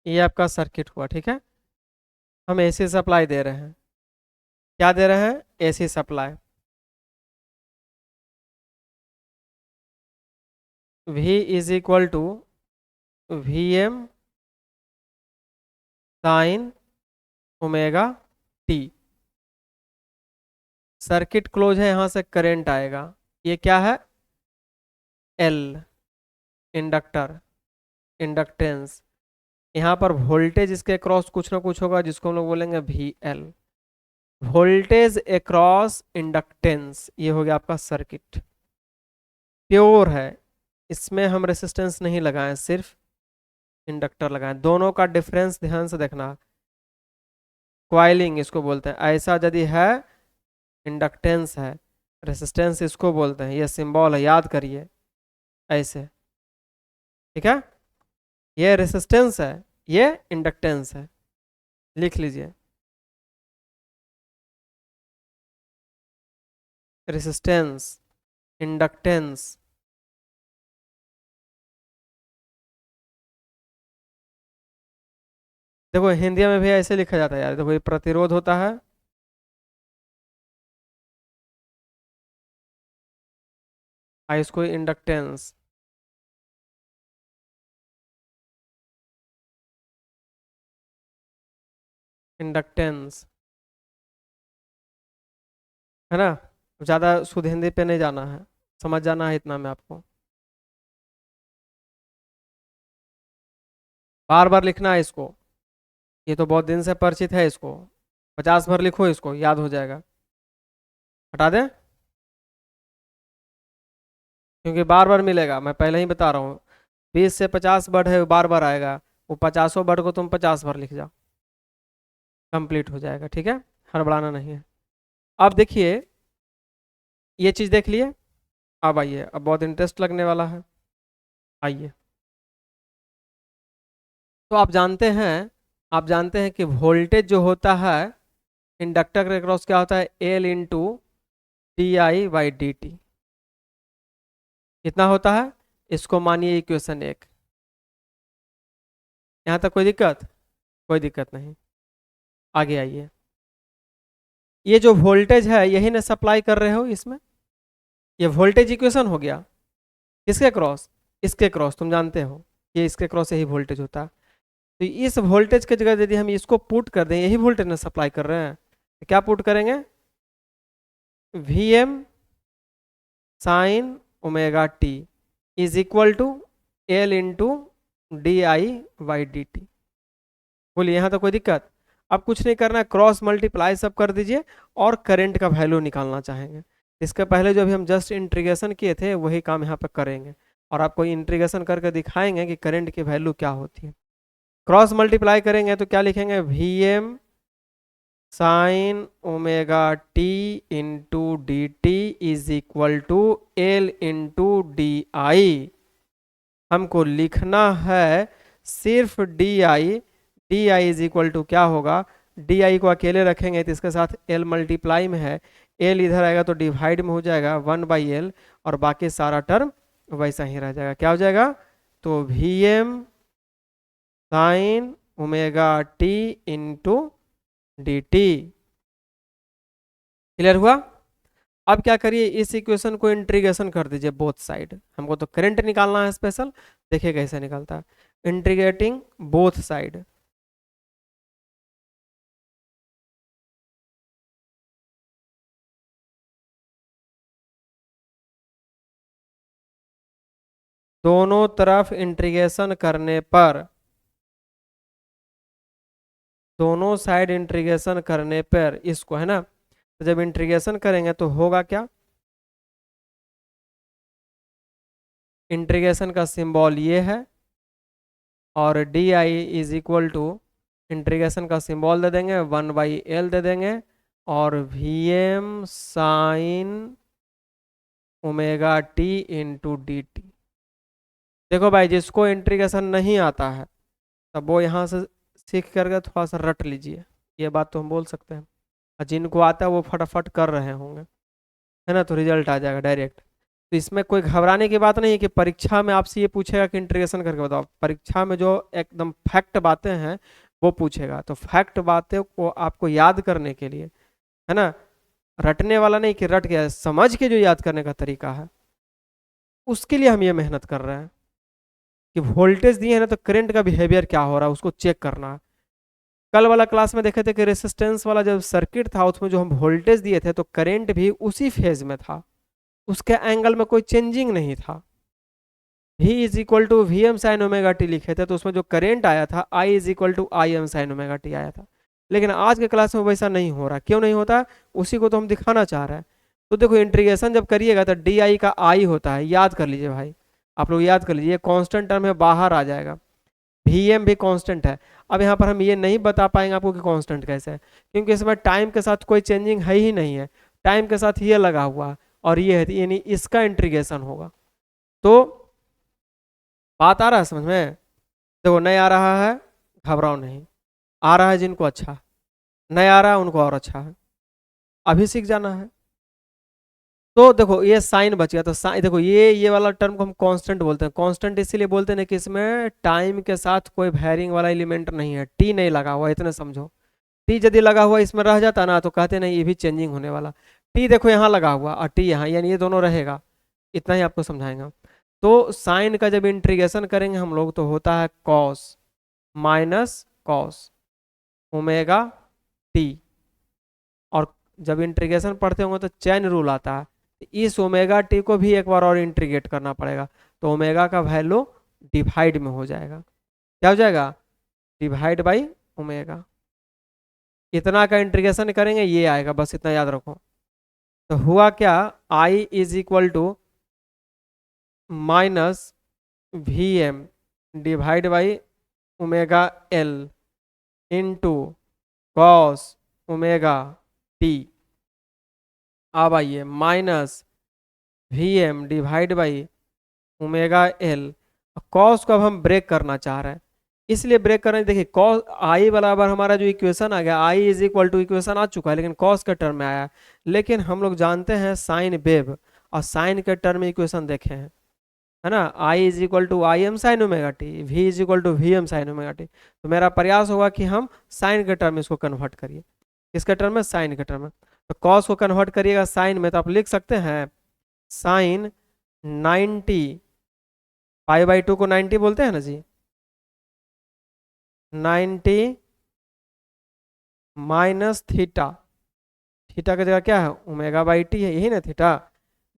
ये आपका सर्किट हुआ, ठीक है। हम एसी सप्लाई दे रहे हैं। क्या दे रहे हैं? AC supply. V is equal to V M sine omega T. Circuit close है, यहां से करंट आएगा। ये क्या है? L, inductor, inductance. यहाँ पर वोल्टेज इसके अक्रॉस कुछ ना कुछ होगा जिसको हम लोग बोलेंगे V L. Voltage across inductance, ये हो गया आपका सर्किट। प्योर है, इसमें हम रेसिस्टेंस नहीं लगाएं, सिर्फ इंडक्टर लगाएं। दोनों का डिफरेंस ध्यान से देखना। क्वाइलिंग इसको बोलते हैं, ऐसा यदि है इंडक्टेंस है, रेसिस्टेंस इसको बोलते हैं, ये सिंबल है, याद करिए ऐसे, ठीक है। ये रेसिस्टेंस है, ये इंडक्टेंस है, लिख लीजिए। Resistance, inductance. देखो हिंदी में भी ऐसे लिखा जाता है यार, देखो ये प्रतिरोध होता है, और इसको इंडक्टेंस। इंडक्टेंस, है ना। ज़्यादा शुद्ध हिंदी पे नहीं जाना है, समझ जाना है इतना में आपको। बार बार लिखना है इसको, ये तो बहुत दिन से परिचित है इसको। 50 बार लिखो इसको, याद हो जाएगा। हटा दें, क्योंकि बार बार मिलेगा, मैं पहले ही बता रहा हूँ। 20 से 50 वर्ड है, बार बार आएगा। वो 50 वर्ड को तुम 50 बार लिख जाओ, कंप्लीट हो जाएगा, ठीक है। हड़बड़ाना नहीं है। अब देखिए, ये चीज़ देख लिए। अब आइए, अब बहुत इंटरेस्ट लगने वाला है। आइए, तो आप जानते हैं कि वोल्टेज जो होता है इंडक्टर के अक्रॉस क्या होता है, L into D I by D T. कितना होता है, इसको मानिए इक्वेशन 1। यहाँ तक कोई दिक्कत? कोई दिक्कत नहीं। आगे आइए, ये जो वोल्टेज है यही ना सप्लाई कर रहे हो इसमें, ये वोल्टेज इक्वेशन हो गया। किसके क्रॉस? इसके क्रॉस, तुम जानते हो ये इसके क्रॉस यही वोल्टेज होता है। तो इस वोल्टेज की जगह यदि हम इसको पुट कर दें, यही वोल्टेज ना सप्लाई कर रहे हैं, तो क्या पुट करेंगे, V M sine omega T is equal to L into D I by D T. बोलिए, यहाँ तो कोई दिक्कत? अब कुछ नहीं करना है, क्रॉस मल्टीप्लाई सब कर दीजिए और करंट का वैल्यू निकालना चाहेंगे। इसके पहले जो अभी हम जस्ट इंटीग्रेशन किए थे वही काम यहाँ पर करेंगे, और आपको इंटीग्रेशन करके दिखाएंगे कि करंट की वैल्यू क्या होती है। क्रॉस मल्टीप्लाई करेंगे तो क्या लिखेंगे, V M sine omega T into D T is equal to L into D I. हमको लिखना है सिर्फ D I. D I is equal to क्या होगा, डी आई को अकेले रखेंगे तो इसके साथ एल मल्टीप्लाई में है, एल इधर आएगा तो डिवाइड में हो जाएगा 1/L, और बाकी सारा टर्म वैसा ही रह जाएगा। क्या हो जाएगा, तो V M sine omega T into D T. Clear हुआ? अब क्या करिए, इस इक्वेशन को इंटीग्रेशन कर दीजिए बोथ साइड। हमको तो करंट निकालना है स्पेशल, देखिए कैसे निकलता है, इंटीग्रेटिंग बोथ साइड। दोनों तरफ इंटीग्रेशन करने पर, दोनों साइड इंटीग्रेशन करने पर इसको, है ना, तो जब इंटीग्रेशन करेंगे तो होगा क्या, इंटीग्रेशन का सिंबल ये है, और D I is equal to integration का सिंबल दे देंगे 1/L दे देंगे, और V M sine omega T into D T. देखो भाई, जिसको इंटीग्रेशन नहीं आता है तब वो यहाँ से सीख करके थोड़ा सा रट लीजिए, ये बात तो हम बोल सकते हैं। और जिनको आता है वो फटाफट कर रहे होंगे, है ना, तो रिजल्ट आ जाएगा डायरेक्ट। तो इसमें कोई घबराने की बात नहीं है कि परीक्षा में आपसे ये पूछेगा कि इंटीग्रेशन करके बताओ। परीक्षा में जो एकदम फैक्ट बातें हैं वो पूछेगा, तो फैक्ट बातें को आपको याद करने के लिए, है ना, रटने वाला नहीं कि रट गया, समझ के जो याद करने का तरीका है उसके लिए हम ये मेहनत कर रहे हैं कि वोल्टेज दिए है ना, तो करंट का बिहेवियर क्या हो रहा है उसको चेक करना है। कल वाला क्लास में देखे थे कि रेसिस्टेंस वाला जब सर्किट था उसमें जो हम वोल्टेज दिए थे तो करंट भी उसी फेज में था, उसके एंगल में कोई चेंजिंग नहीं था। V is equal to V M sine omega T लिखे थे, तो उसमें जो करंट आया था I is equal to I M sine omega T आया था। लेकिन आज के क्लास में वैसा नहीं हो रहा, क्यों नहीं होता, उसी को तो हम दिखाना चाह रहे हैं। तो देखो, इंटीग्रेशन जब करिएगा तो डी आई का आई होता है, याद कर लीजिए भाई, आप लोग याद कर लीजिए, कांस्टेंट टर्म है, बाहर आ जाएगा। वी एम भी कांस्टेंट है। अब यहाँ पर हम ये नहीं बता पाएंगे आपको कि कांस्टेंट कैसे है, क्योंकि इसमें टाइम के साथ कोई चेंजिंग है ही नहीं है, टाइम के साथ ये लगा हुआ है और ये है, यानी इसका इंटीग्रेशन होगा। तो बात आ रहा है समझ में? देखो, नहीं आ रहा है घबराओ नहीं, आ रहा है जिनको अच्छा, नहीं आ रहा है उनको और अच्छा है, अभी सीख जाना है। तो देखो, ये साइन बच गया, तो साइन देखो, ये वाला टर्म को हम कांस्टेंट बोलते हैं। कांस्टेंट इसीलिए बोलते हैं कि इसमें टाइम के साथ कोई वेरिंग वाला एलिमेंट नहीं है, टी नहीं लगा हुआ, इतने समझो। टी यदि लगा हुआ इसमें रह जाता ना तो कहते नहीं ये भी चेंजिंग होने वाला। टी देखो यहाँ लगा हुआ और टी यहाँ, यानी ये दोनों रहेगा, इतना ही आपको समझाएंगे। तो साइन का जब इंटीग्रेशन करेंगे हम लोग तो होता है cos minus cos omega T. और जब इंटीग्रेशन पढ़ते होंगे तो चैन रूल आता है, इस ओमेगा टी को भी एक बार और इंटीग्रेट करना पड़ेगा, तो ओमेगा का वैल्यू डिवाइड में हो जाएगा। क्या हो जाएगा? Divide by omega. इतना का इंटीग्रेशन करेंगे ये आएगा, बस इतना याद रखो। तो हुआ क्या, I is equal to minus V M divide by omega L into cos omega T. अब आइए minus V M divide by omega L. Cos को अब हम ब्रेक करना चाह रहे हैं, इसलिए ब्रेक कर रहे हैं। देखिए कॉस आई बराबर हमारा जो इक्वेशन आ गया, आई इज इक्वल टू इक्वेशन आ चुका है, लेकिन कॉस के टर्म में आया है। लेकिन हम लोग जानते हैं साइन वेव और साइन के टर्म में इक्वेशन देखे हैं, है ना। I is equal to I M sine omega T, V is equal to V M sine omega T. तो मेरा प्रयास होगा कि हम साइन के टर्म में इसको कन्वर्ट करिए। किसके टर्म में? साइन के टर्म में। तो कॉस को कन्वर्ट करिएगा साइन में, तो आप लिख सकते हैं साइन 90, पाई बाई 2 को 90 बोलते हैं ना जी, 90 माइनस थीटा, थीटा की जगह क्या है? ओमेगा बाई टी है, यही ना theta.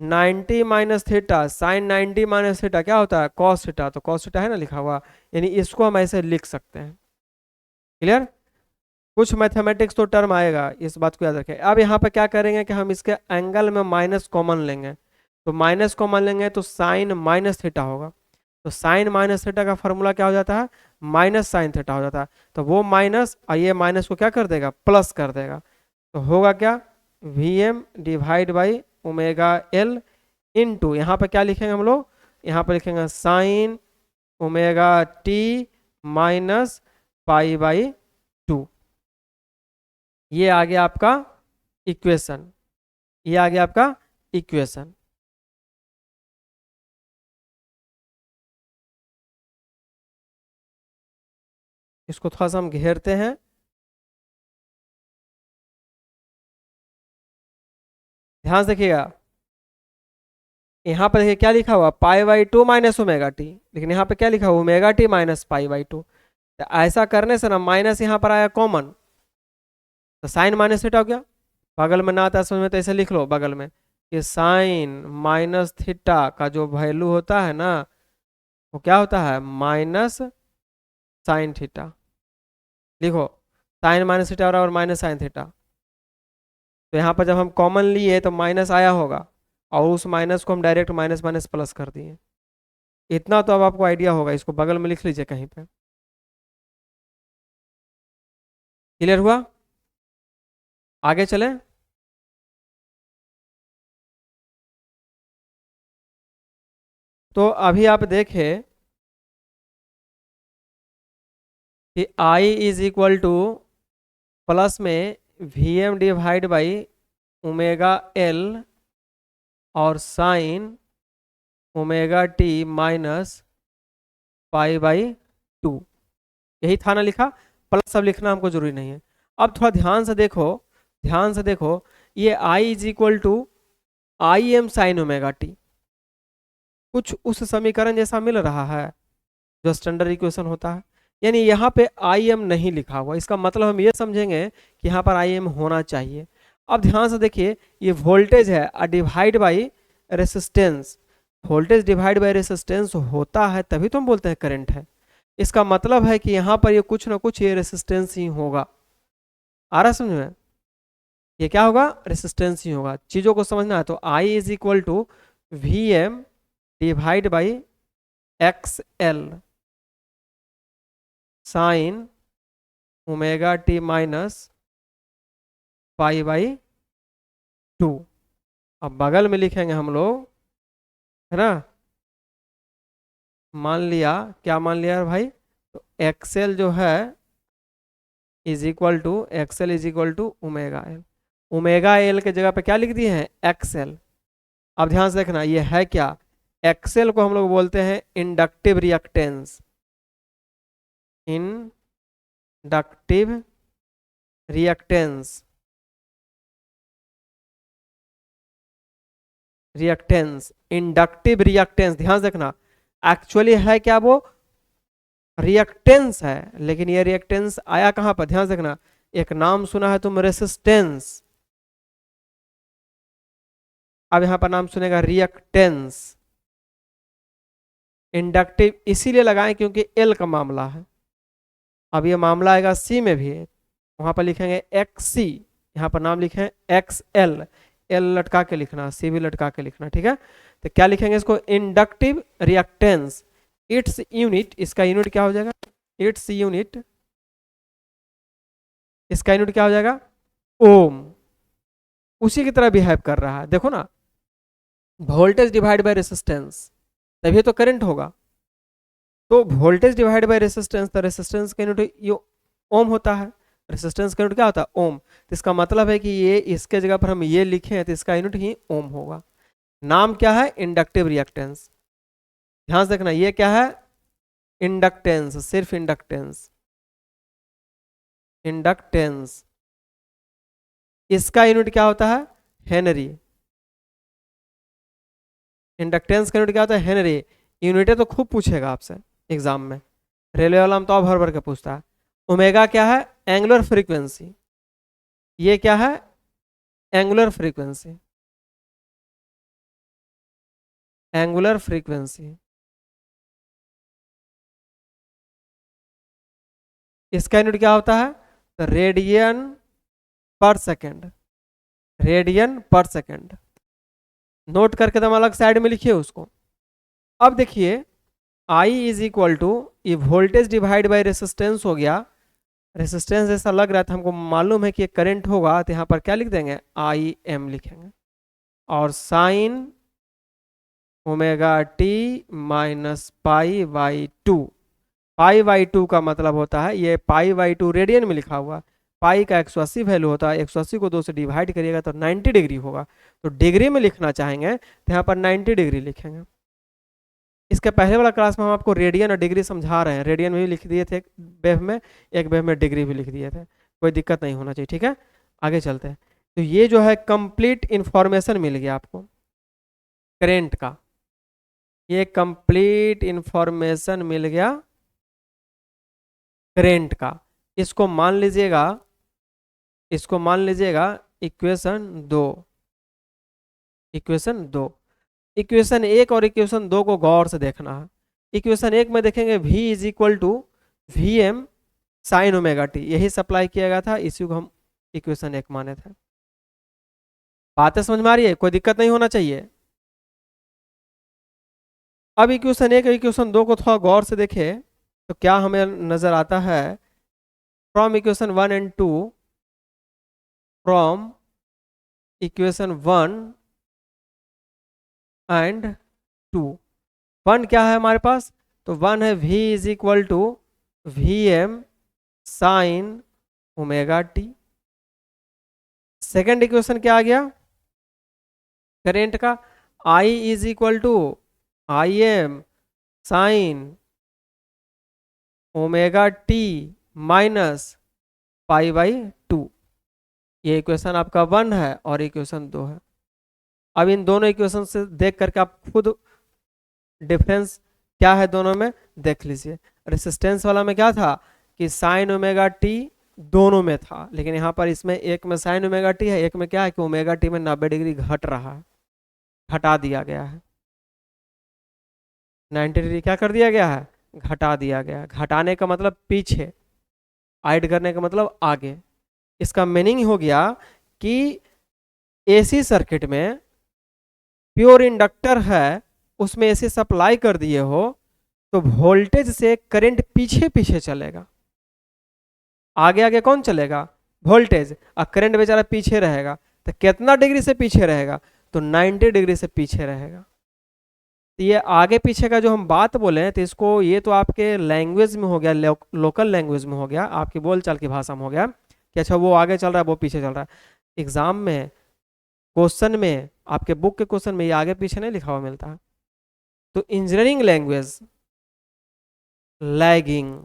90 minus theta, sine 90 minus theta क्या होता है? Cos theta. तो कॉस थीटा है ना लिखा हुआ, यानी इसको हम ऐसे लिख सकते हैं। क्लियर? कुछ मैथमेटिक्स तो टर्म आएगा, इस बात को याद रखें। अब यहाँ पे क्या करेंगे कि हम इसके एंगल में माइनस कॉमन लेंगे, तो माइनस कॉमन लेंगे तो साइन माइनस थीटा होगा। तो साइन माइनस थीटा का फॉर्मूला क्या हो जाता है? माइनस साइन थीटा हो जाता है। तो वो माइनस और ये माइनस को क्या कर देगा? प्लस कर देगा। तो होगा क्या? V M divide by omega L into, यहाँ पे क्या लिखेंगे हम लोग? यहाँ पे लिखेंगे sine omega T minus pi by 2। ये आ गया आपका इक्वेशन, ये आ गया आपका इक्वेशन। इसको थोड़ा सा हम घेरते हैं। ध्यान से देखिएगा, यहाँ पर देखिए क्या लिखा हुआ? पाई बाई 2 माइनस ओमेगा टी, लेकिन यहाँ पे क्या लिखा हुआ? Omega T minus pi by 2। तो ऐसा करने से ना माइनस यहाँ पर आया कॉमन, तो साइन माइनस थीटा हो गया। बगल में ना आता समझ में तो ऐसे लिख लो बगल में कि साइन माइनस थीटा का जो वैल्यू होता है ना, वो क्या होता है? Minus sine theta. लिखो साइन माइनस थीटा बराबर माइनस साइन थीटा। तो यहाँ पर जब हम कॉमन लिए तो माइनस आया होगा, और उस माइनस को हम डायरेक्ट माइनस माइनस प्लस कर दिए। इतना तो अब आपको आइडिया होगा, इसको बगल में लिख लीजिए कहीं पे। क्लियर हुआ? आगे चले। तो अभी आप देखें कि I is equal to plus में V M divide by omega L और sine omega T minus pi by 2, यही था ना लिखा। प्लस सब लिखना हमको जरूरी नहीं है। अब थोड़ा ध्यान से देखो, ध्यान से देखो, ये I is equal to I M sine omega T, कुछ उस समीकरण जैसा मिल रहा है जो स्टैंडर्ड इक्वेशन होता है। यानी यहाँ पे आई एम नहीं लिखा हुआ, इसका मतलब हम ये समझेंगे कि यहाँ पर आई एम होना चाहिए। अब ध्यान से देखिए, ये वोल्टेज है divide by resistance, voltage divide by resistance होता है तभी तो हम बोलते हैं करंट है। इसका मतलब है कि यहाँ पर ये कुछ ना कुछ ये रेसिस्टेंस ही होगा। आ रहा समझ में? ये क्या होगा? रेसिस्टेंस ही होगा। चीज़ों को समझना है। तो I is equal to V M divide by X L sine omega T minus pi by 2। अब बगल में लिखेंगे हम लोग, है ना। मान लिया, क्या मान लिया भाई? तो एक्सएल जो है is equal to, XL is equal to omega L. Omega L के जगह पे क्या लिख दिए हैं? एक्सएल। अब ध्यान से देखना, ये है क्या? एक्सएल को हम लोग बोलते हैं inductive reactance, inductive reactance, reactance, inductive reactance. ध्यान से देखना, एक्चुअली है क्या? वो रिएक्टेंस है, लेकिन ये रिएक्टेंस आया कहाँ पर? ध्यान से देखना, एक नाम सुना है तुम रेसिस्टेंस, अब यहां पर नाम सुनेगा रिएक्टेंस। इंडक्टिव इसीलिए लगाएं क्योंकि एल का मामला है। अब ये मामला आएगा सी में भी, वहां पर लिखेंगे एक्स सी, यहाँ पर नाम लिखें एक्स एल, एल लटका के लिखना, सी भी लटका के लिखना, ठीक है। तो क्या लिखेंगे इसको, इंडक्टिव रिएक्टेंस, इट्स यूनिट, इसका यूनिट क्या हो जाएगा, इट्स यूनिट, इसका यूनिट क्या हो जाएगा, ओम। उसी की तरह बिहेव कर रहा है, देखो ना, वोल्टेज डिवाइड बाय रेसिस्टेंस, तभी तो करंट होगा। तो वोल्टेज डिवाइड बाय रेसिस्टेंस, तो रेसिस्टेंस का यूनिट ये ओम होता है, रेसिस्टेंस का यूनिट क्या होता है, ओम। तो इसका मतलब है कि ये इसके जगह पर हम ये लिखें तो इसका यूनिट ही ओम होगा। नाम क्या है, इंडक्टिव रिएक्टेंस। ध्यान से देखना, ये क्या है, इंडक्टेंस, सिर्फ इंडक्टेंस, इंडक्टेंस। इसका यूनिट क्या होता है, हेनरी। इंडक्टेंस का यूनिट क्या होता है, हेनरी। यूनिटें तो खूब पूछेगा आपसे एग्जाम में, रेलवे वाला में तो भर भर के पूछता है। ओमेगा क्या है, एंगुलर फ्रीक्वेंसी, ये क्या है, एंगुलर फ्रीक्वेंसी, एंगुलर फ्रीक्वेंसी। इसका यूनिट क्या होता है, तो रेडियन पर सेकेंड, रेडियन पर सेकेंड। नोट करके दम अलग साइड में लिखिए उसको। अब देखिए आई इज इक्वल टू, ये वोल्टेज डिवाइड बाय रेसिस्टेंस हो गया, रेसिस्टेंस जैसा लग रहा था, हमको मालूम है कि ये करंट होगा, तो यहाँ पर क्या लिख देंगे, आई एम लिखेंगे, और sine omega T minus pi by to. Pi by to का मतलब होता है, ये पाई बाई टू रेडियन में लिखा हुआ, पाई का 180 वैल्यू होता है, 180 को 2 से डिवाइड करिएगा तो 90 डिग्री होगा, तो डिग्री में लिखना चाहेंगे तो यहाँ पर 90 डिग्री लिखेंगे। इसके पहले वाला क्लास में हम आपको रेडियन और डिग्री समझा रहे हैं, रेडियन भी लिख दिए थे एक वेव में, एक वेव में डिग्री भी लिख दिए थे, कोई दिक्कत नहीं होना चाहिए, ठीक है। आगे चलते हैं। तो ये जो है कंप्लीट इंफॉर्मेशन मिल गया आपको करेंट का, ये कंप्लीट इंफॉर्मेशन मिल गया करेंट का। इसको मान लीजिएगा, इसको मान लीजिएगा इक्वेशन दो, इक्वेशन दो, इक्वेशन एक और इक्वेशन दो को गौर से देखना है। इक्वेशन एक में देखेंगे v is equal to V M sine omega T, यही सप्लाई किया गया था, इसी को हम इक्वेशन एक माने थे। बातें समझ में आ रही है, कोई दिक्कत नहीं होना चाहिए। अब इक्वेशन एक और इक्वेशन दो को थोड़ा गौर से देखें तो क्या हमें नजर आता है, from equation one and two, from equation one and two. One क्या है हमारे पास, तो वन है v is equal to V M sine omega T. Second equation क्या आ गया करेंट का, I is equal to I M sine omega T minus pi by two. ये इक्वेशन आपका वन है और इक्वेशन दो है। अब इन दोनों इक्वेशन से देख करके आप खुद डिफरेंस क्या है दोनों में देख लीजिए। रेसिस्टेंस वाला में क्या था कि साइन ओमेगा टी दोनों में था, लेकिन यहाँ पर इसमें एक में साइन ओमेगा टी है, एक में क्या है कि ओमेगा टी में 90 डिग्री घट रहा है, घटा दिया गया है, 90 डिग्री क्या कर दिया गया है, घटा दिया गया है। घटाने का मतलब पीछे, ऐड करने का मतलब आगे। इसका मीनिंग हो गया कि एसी सर्किट में प्योर इंडक्टर है, उसमें एसी सप्लाई कर दिए हो तो वोल्टेज से करंट पीछे पीछे चलेगा, आगे आगे कौन चलेगा, वोल्टेज, और करंट बेचारा पीछे रहेगा। तो कितना डिग्री से पीछे रहेगा, तो 90 डिग्री से पीछे रहेगा। तो ये आगे पीछे का जो हम बात बोले हैं, तो इसको, ये तो आपके लैंग्वेज में हो गया, लोकल लैंग्वेज में हो गया, आपकी बोलचाल की भाषा में हो गया कि अच्छा वो आगे चल रहा है वो पीछे चल रहा है। एग्जाम में क्वेश्चन में, आपके बुक के क्वेश्चन में ये आगे पीछे नहीं लिखा हुआ मिलता है। तो इंजीनियरिंग लैंग्वेज लैगिंग,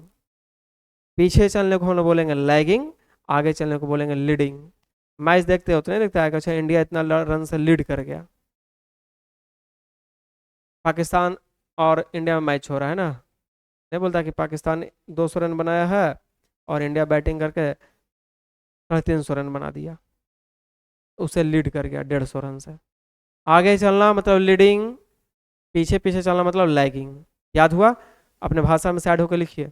पीछे चलने को हम लोग बोलेंगे लैगिंग, आगे चलने को बोलेंगे लीडिंग। मैच देखते हो तो नहीं देखता है कि अच्छा इंडिया इतना रन से लीड कर गया, पाकिस्तान और इंडिया में मैच हो रहा है ना, नहीं बोलता कि पाकिस्तान 200 रन बनाया है और इंडिया बैटिंग करके 350 रन बना दिया, उसे लीड कर गया 150 रन से। आगे चलना मतलब लीडिंग, पीछे पीछे चलना मतलब लैगिंग। याद हुआ? अपने भाषा में ऐड होकर लिखिए।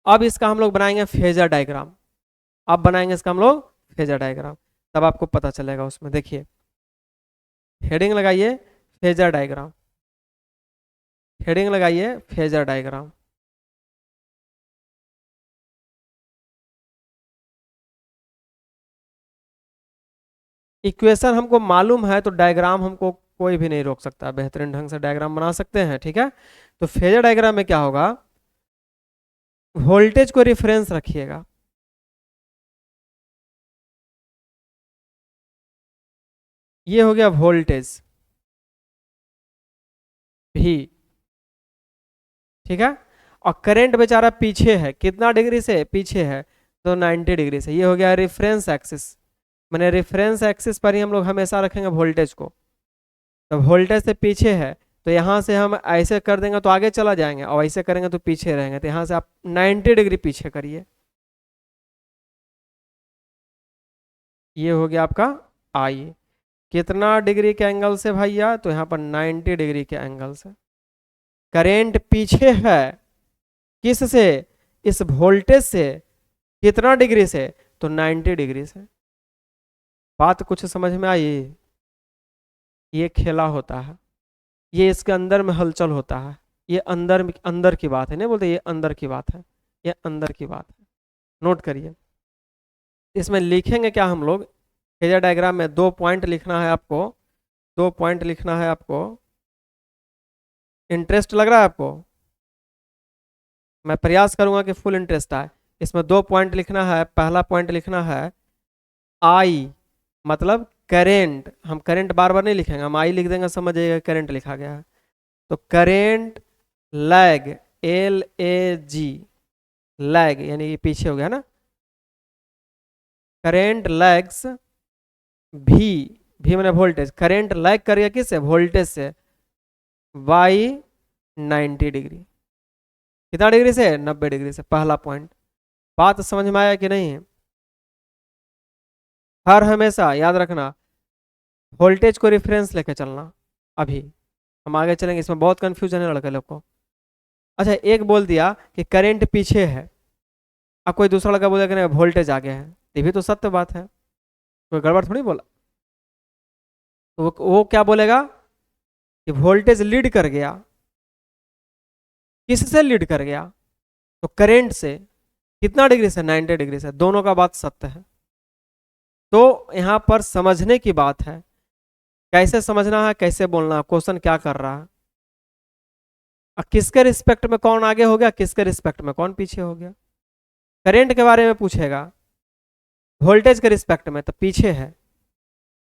अब इसका हम लोग बनाएंगे फेजर डायग्राम। अब बनाएंगे इसका हम लोग फेजर डायग्राम, तब आपको पता चलेगा उसमें। देखिए, हेडिंग लगाइए फेजर डायग्राम, हेडिंग लगाइए फेजर डायग्राम। इक्वेशन हमको मालूम है तो डायग्राम हमको कोई भी नहीं रोक सकता, बेहतरीन ढंग से डायग्राम बना सकते हैं, ठीक है। तो फेजर डायग्राम में क्या होगा, वोल्टेज को रिफरेंस रखिएगा। ये हो गया वोल्टेज भी, ठीक है। और करंट बेचारा पीछे है, कितना डिग्री से पीछे है, तो 90 डिग्री से। ये हो गया रेफरेंस एक्सिस, मैंने रेफरेंस एक्सिस पर ही हम लोग हमेशा रखेंगे वोल्टेज को। तो वोल्टेज से पीछे है, तो यहाँ से हम ऐसे कर देंगे तो आगे चला जाएंगे, और ऐसे करेंगे तो पीछे रहेंगे। तो यहाँ से आप 90 डिग्री पीछे करिए। ये हो गया आपका आई। कितना डिग्री के एंगल से भैया, तो यहाँ पर 90 डिग्री के एंगल से। करेंट पीछे है किस से, इस वोल्टेज से। कितना डिग्री से, तो 90 डिग्री से। बात कुछ समझ में आई? ये खेला होता है, ये इसके अंदर में हलचल होता है। ये अंदर अंदर की बात है, नहीं बोलते ये अंदर की बात है, ये अंदर की बात है। नोट करिए, इसमें लिखेंगे क्या हम लोग, फेजर डायग्राम में 2 पॉइंट लिखना है आपको, 2 पॉइंट लिखना है आपको। इंटरेस्ट लग रहा है आपको? मैं प्रयास करूंगा कि फुल इंटरेस्ट आए। इसमें 2 पॉइंट लिखना है। पहला पॉइंट लिखना है आई, मतलब करेंट। हम करंट बार बार नहीं लिखेंगे, हम आई लिख देंगे, समझ जाइएगा करंट लिखा गया है। तो करेंट लैग, LAG, लैग यानी ये पीछे हो गया ना। करेंट लैग्स भी, भी मैंने वोल्टेज, करेंट लैग करेगा किससे, वोल्टेज से, बाई 90 डिग्री। कितना डिग्री से, 90 डिग्री से। पहला पॉइंट। बात समझ में आया कि नहीं? हर हमेशा याद रखना वोल्टेज को रेफरेंस लेके चलना। अभी हम आगे चलेंगे, इसमें बहुत कंफ्यूजन है लड़के लोग को। अच्छा, एक बोल दिया कि करंट पीछे है, अब कोई दूसरा लड़का बोलेगा नहीं वोल्टेज आगे है, ये भी तो सत्य बात है, कोई गड़बड़ थोड़ी बोला। तो वो क्या बोलेगा कि वोल्टेज लीड कर गया। किससे लीड कर गया, तो करंट से। कितना डिग्री से, 90 डिग्री से। दोनों का बात सत्य है। तो यहां पर समझने की बात है, कैसे समझना है, कैसे बोलना है, क्वेश्चन क्या कर रहा है, और किसके रिस्पेक्ट में कौन आगे हो गया, किसके रिस्पेक्ट में कौन पीछे हो गया। करंट के बारे में पूछेगा वोल्टेज के रिस्पेक्ट में तो पीछे है,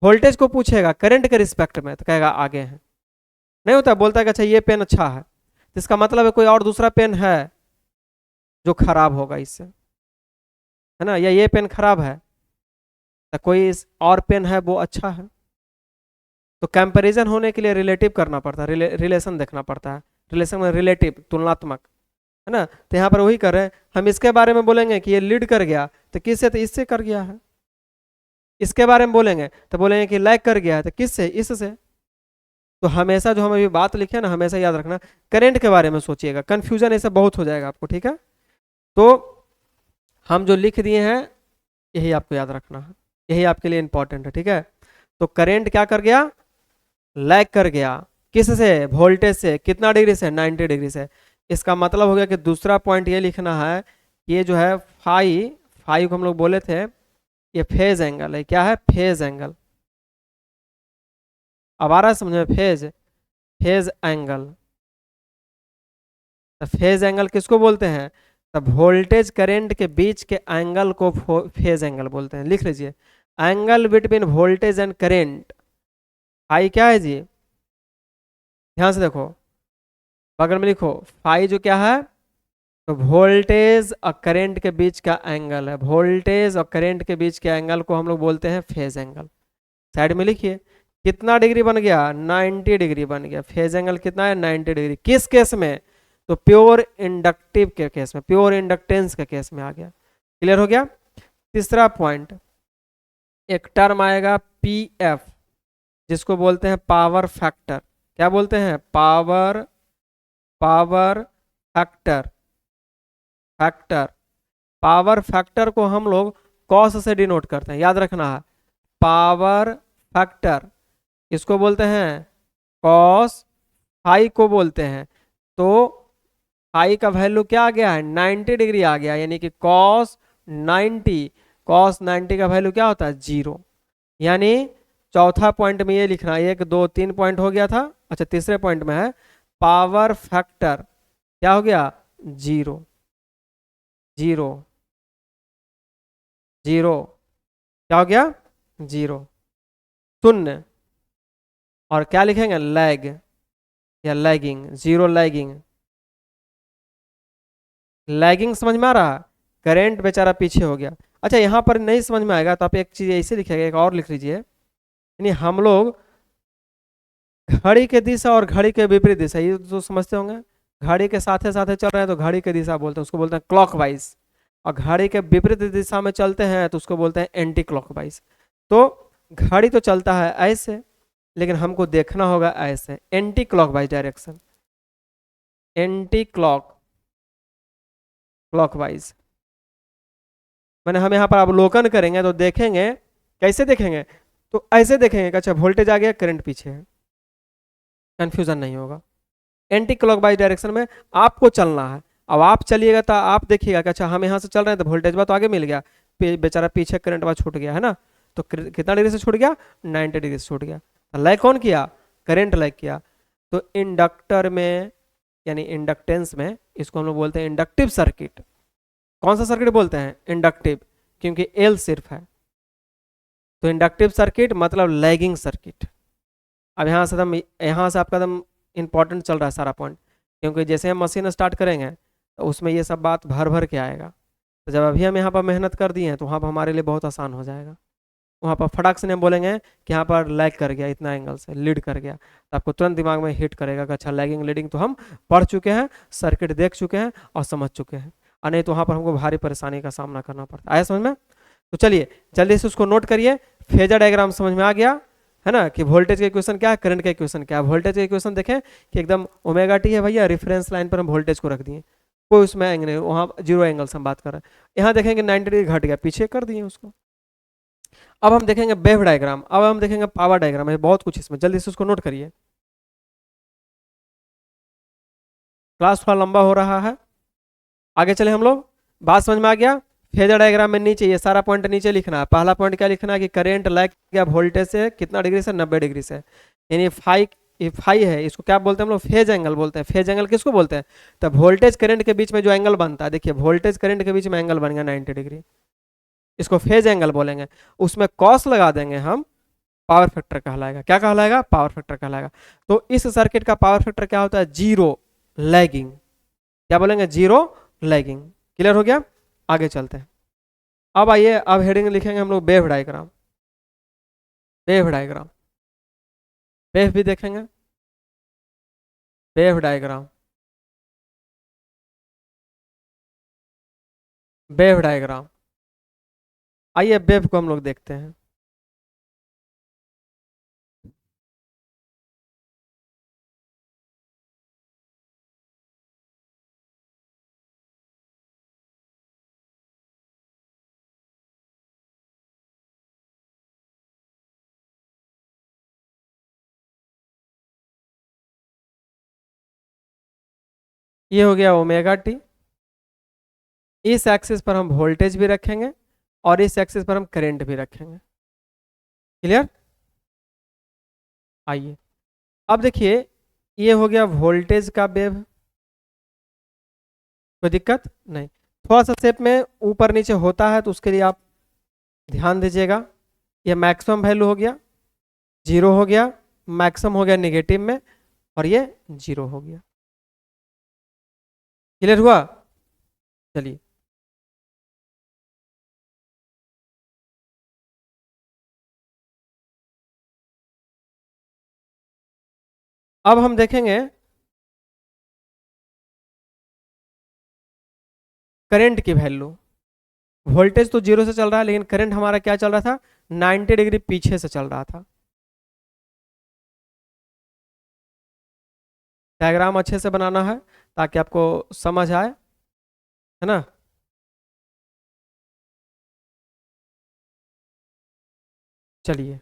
वोल्टेज को पूछेगा करंट के रिस्पेक्ट में तो कहेगा आगे है। नहीं होता, बोलता है कि अच्छा ये पेन अच्छा है, तो इसका मतलब है कोई और दूसरा पेन है जो खराब होगा इससे, है ना। या ये पेन खराब है तो कोई और पेन है वो अच्छा है। तो कंपैरिजन होने के लिए रिलेटिव करना पड़ता है, रिलेशन देखना पड़ता है। रिलेशन में रिलेटिव, तुलनात्मक, है ना। तो यहाँ पर वही कर रहे हैं हम। इसके बारे में बोलेंगे कि ये लीड कर गया तो किससे, तो इससे कर गया है। इसके बारे में बोलेंगे तो बोलेंगे कि लैग कर गया है तो किससे, इससे। तो हमेशा जो हम अभी बात लिखे ना, हमेशा याद रखना करंट के बारे में सोचिएगा, कंफ्यूजन ऐसा बहुत हो जाएगा आपको, ठीक है। तो हम जो लिख दिए हैं यही आपको याद रखना है, यही आपके लिए इंपॉर्टेंट है, ठीक है। तो करंट क्या कर गया, लैग कर गया किससे, वोल्टेज से। कितना डिग्री से, 90 डिग्री से। इसका मतलब हो गया कि दूसरा पॉइंट ये लिखना है, ये जो है फाई, फाई को हम लोग बोले थे ये फेज एंगल है। क्या है, फेज एंगल। अब आ रहा है समझ में, फेज, फेज एंगल। तो फेज एंगल किसको बोलते हैं, तब वोल्टेज करंट के बीच के एंगल को फेज एंगल बोलते हैं। लिख लीजिए, angle between voltage and current. Phi क्या है जी, ध्यान से देखो, बगल में लिखो फाई जो क्या है, तो वोल्टेज और करंट के बीच का एंगल है। वोल्टेज और करंट के बीच के एंगल को हम लोग बोलते हैं फेज एंगल। साइड में लिखिए कितना डिग्री बन गया, 90 डिग्री बन गया। फेज एंगल कितना है, 90 डिग्री। किस केस में, तो प्योर इंडक्टिव के केस में, प्योर इंडक्टेंस के केस में आ गया। क्लियर हो गया। तीसरा पॉइंट, एक टर्म आएगा पी एफ, जिसको बोलते हैं पावर फैक्टर। क्या बोलते हैं? Power power factor. Factor power factor को हम लोग कॉस से डिनोट करते हैं, याद रखना है। पावर फैक्टर इसको बोलते हैं कॉस, फाई को बोलते हैं। तो फाई का वैल्यू क्या आ गया है? 90 डिग्री आ गया, यानी कि कॉस 90। कॉस 90 का वैल्यू क्या होता है? 0। यानी चौथा पॉइंट में ये लिखना, 1 2 3 पॉइंट हो गया था। अच्छा, तीसरे पॉइंट में है पावर फैक्टर क्या हो गया? 0। 0 0 क्या हो गया? 0, शून्य। और क्या लिखेंगे? लैग या लैगिंग, 0 लैगिंग। लैगिंग समझ में आ रहा? करेंट बेचारा पीछे हो गया। अच्छा, यहाँ पर नहीं समझ में आएगा तो आप एक चीज ऐसे लिखेगा, एक और लिख लीजिए। यानी हम लोग घड़ी के दिशा और घड़ी के विपरीत दिशा, ये तो समझते होंगे। घड़ी के साथे साथे चल रहे हैं तो घड़ी के दिशा बोलते हैं, उसको बोलते हैं क्लॉकवाइज। और घड़ी के विपरीत दिशा में चलते हैं तो उसको बोलते हैं एंटी क्लॉकवाइज। तो घड़ी तो चलता है ऐसे, लेकिन हमको देखना होगा ऐसे, anti clockwise direction, anti clockwise. मैंने हम यहाँ पर अवलोकन करेंगे तो देखेंगे, कैसे देखेंगे? तो ऐसे देखेंगे कि अच्छा वोल्टेज आ गया, करंट पीछे है, कंफ्यूजन नहीं होगा। एंटी क्लॉकवाइज डायरेक्शन में आपको चलना है। अब आप चलिएगा तो आप देखिएगा कि अच्छा हम यहाँ से चल रहे हैं तो वोल्टेज बा तो आगे मिल गया, बेचारा पीछे करंट बा छूट गया है ना। तो कितना डिग्री से छूट गया? 90 डिग्री से छूट गया। लैग कौन किया? करंट लैग किया। तो इंडक्टर में, यानी इंडक्टेंस में, इसको हम लोग बोलते हैं इंडक्टिव सर्किट। कौन सा सर्किट बोलते हैं? इंडक्टिव, क्योंकि एल सिर्फ है। तो इंडक्टिव सर्किट मतलब लैगिंग सर्किट। अब यहाँ से आपका एकदम इंपॉर्टेंट चल रहा है सारा पॉइंट, क्योंकि जैसे हम मशीन स्टार्ट करेंगे तो उसमें ये सब बात भर भर के आएगा। तो जब अभी हम यहाँ पर मेहनत कर दिए हैं तो वहाँ पर हमारे लिए बहुत आसान हो जाएगा। वहाँ पर फटाक से हम बोलेंगे कि यहाँ पर लैग कर गया, इतना एंगल से लीड कर गया, तो आपको तुरंत दिमाग में हिट करेगा कि अच्छा लैगिंग लीडिंग तो हम पढ़ चुके हैं, सर्किट देख चुके हैं और समझ चुके हैं। और नहीं तो वहाँ पर हमको भारी परेशानी का सामना करना पड़ता है। आया समझ में? तो चलिए जल्दी से उसको नोट करिए। फेजर डायग्राम समझ में आ गया है ना, कि वोल्टेज का इक्वेशन क्या है, करंट का इक्वेशन क्या है। वोल्टेज का इक्वेशन देखें कि एकदम ओमेगा टी है भैया, रेफरेंस लाइन पर हम वोल्टेज को रख दिए, कोई उसमें एंगल नहीं, वहाँ 0 एंगल से हम बात कर रहे हैं। यहाँ देखेंगे 90 डिग्री घट गया, पीछे कर दिए उसको। अब हम देखेंगे वेव डायग्राम, अब हम देखेंगे पावर डायग्राम, है बहुत कुछ इसमें, जल्दी से उसको नोट करिए। क्लास थोड़ा लंबा हो रहा है, आगे चले हम लोग। बात समझ में आ गया? फेजर डायग्राम में नीचे ये सारा पॉइंट नीचे लिखना है। पहला पॉइंट क्या लिखना है कि करंट लैग किया वोल्टेज से कितना डिग्री से? 90 डिग्री से। यानी फाई है, इसको क्या बोलते हैं हम लोग? फेज एंगल बोलते हैं। फेज एंगल किसको बोलते हैं? तो वोल्टेज करंट के बीच में जो एंगल बनता है, देखिए वोल्टेज करंट के बीच में एंगल बन गया 90 डिग्री, इसको फेज एंगल बोलेंगे। उसमें कॉस लगा देंगे हम, पावर फैक्टर कहलाएगा। क्या कहलाएगा? पावर फैक्टर कहलाएगा। तो इस सर्किट का पावर फैक्टर क्या होता है? 0 लैगिंग। क्या बोलेंगे? 0 लैगिंग। क्लियर हो गया? आगे चलते हैं। अब आइए, अब हेडिंग लिखेंगे हम लोग wave diagram. Wave diagram, wave भी देखेंगे, वेव डायग्राम, वेव डायग्राम। आइए वेव को हम लोग देखते हैं। ये हो गया ओमेगा टी। इस एक्सिस पर हम वोल्टेज भी रखेंगे और इस एक्सिस पर हम करंट भी रखेंगे। क्लियर? आइए, अब देखिए, ये हो गया वोल्टेज का वेव, कोई दिक्कत नहीं। थोड़ा सा शेप में ऊपर नीचे होता है तो उसके लिए आप ध्यान दीजिएगा। ये मैक्सिमम वैल्यू हो गया, 0 हो गया, मैक्सिमम हो गया नेगेटिव में, और ये 0 हो गया। क्लियर हुआ? चलिए, अब हम देखेंगे करंट की वैल्यू। वोल्टेज तो 0 से चल रहा है, लेकिन करंट हमारा क्या चल रहा था, 90 डिग्री पीछे से चल रहा था। डायग्राम अच्छे से बनाना है ताकि आपको समझ आए, है ना। चलिए,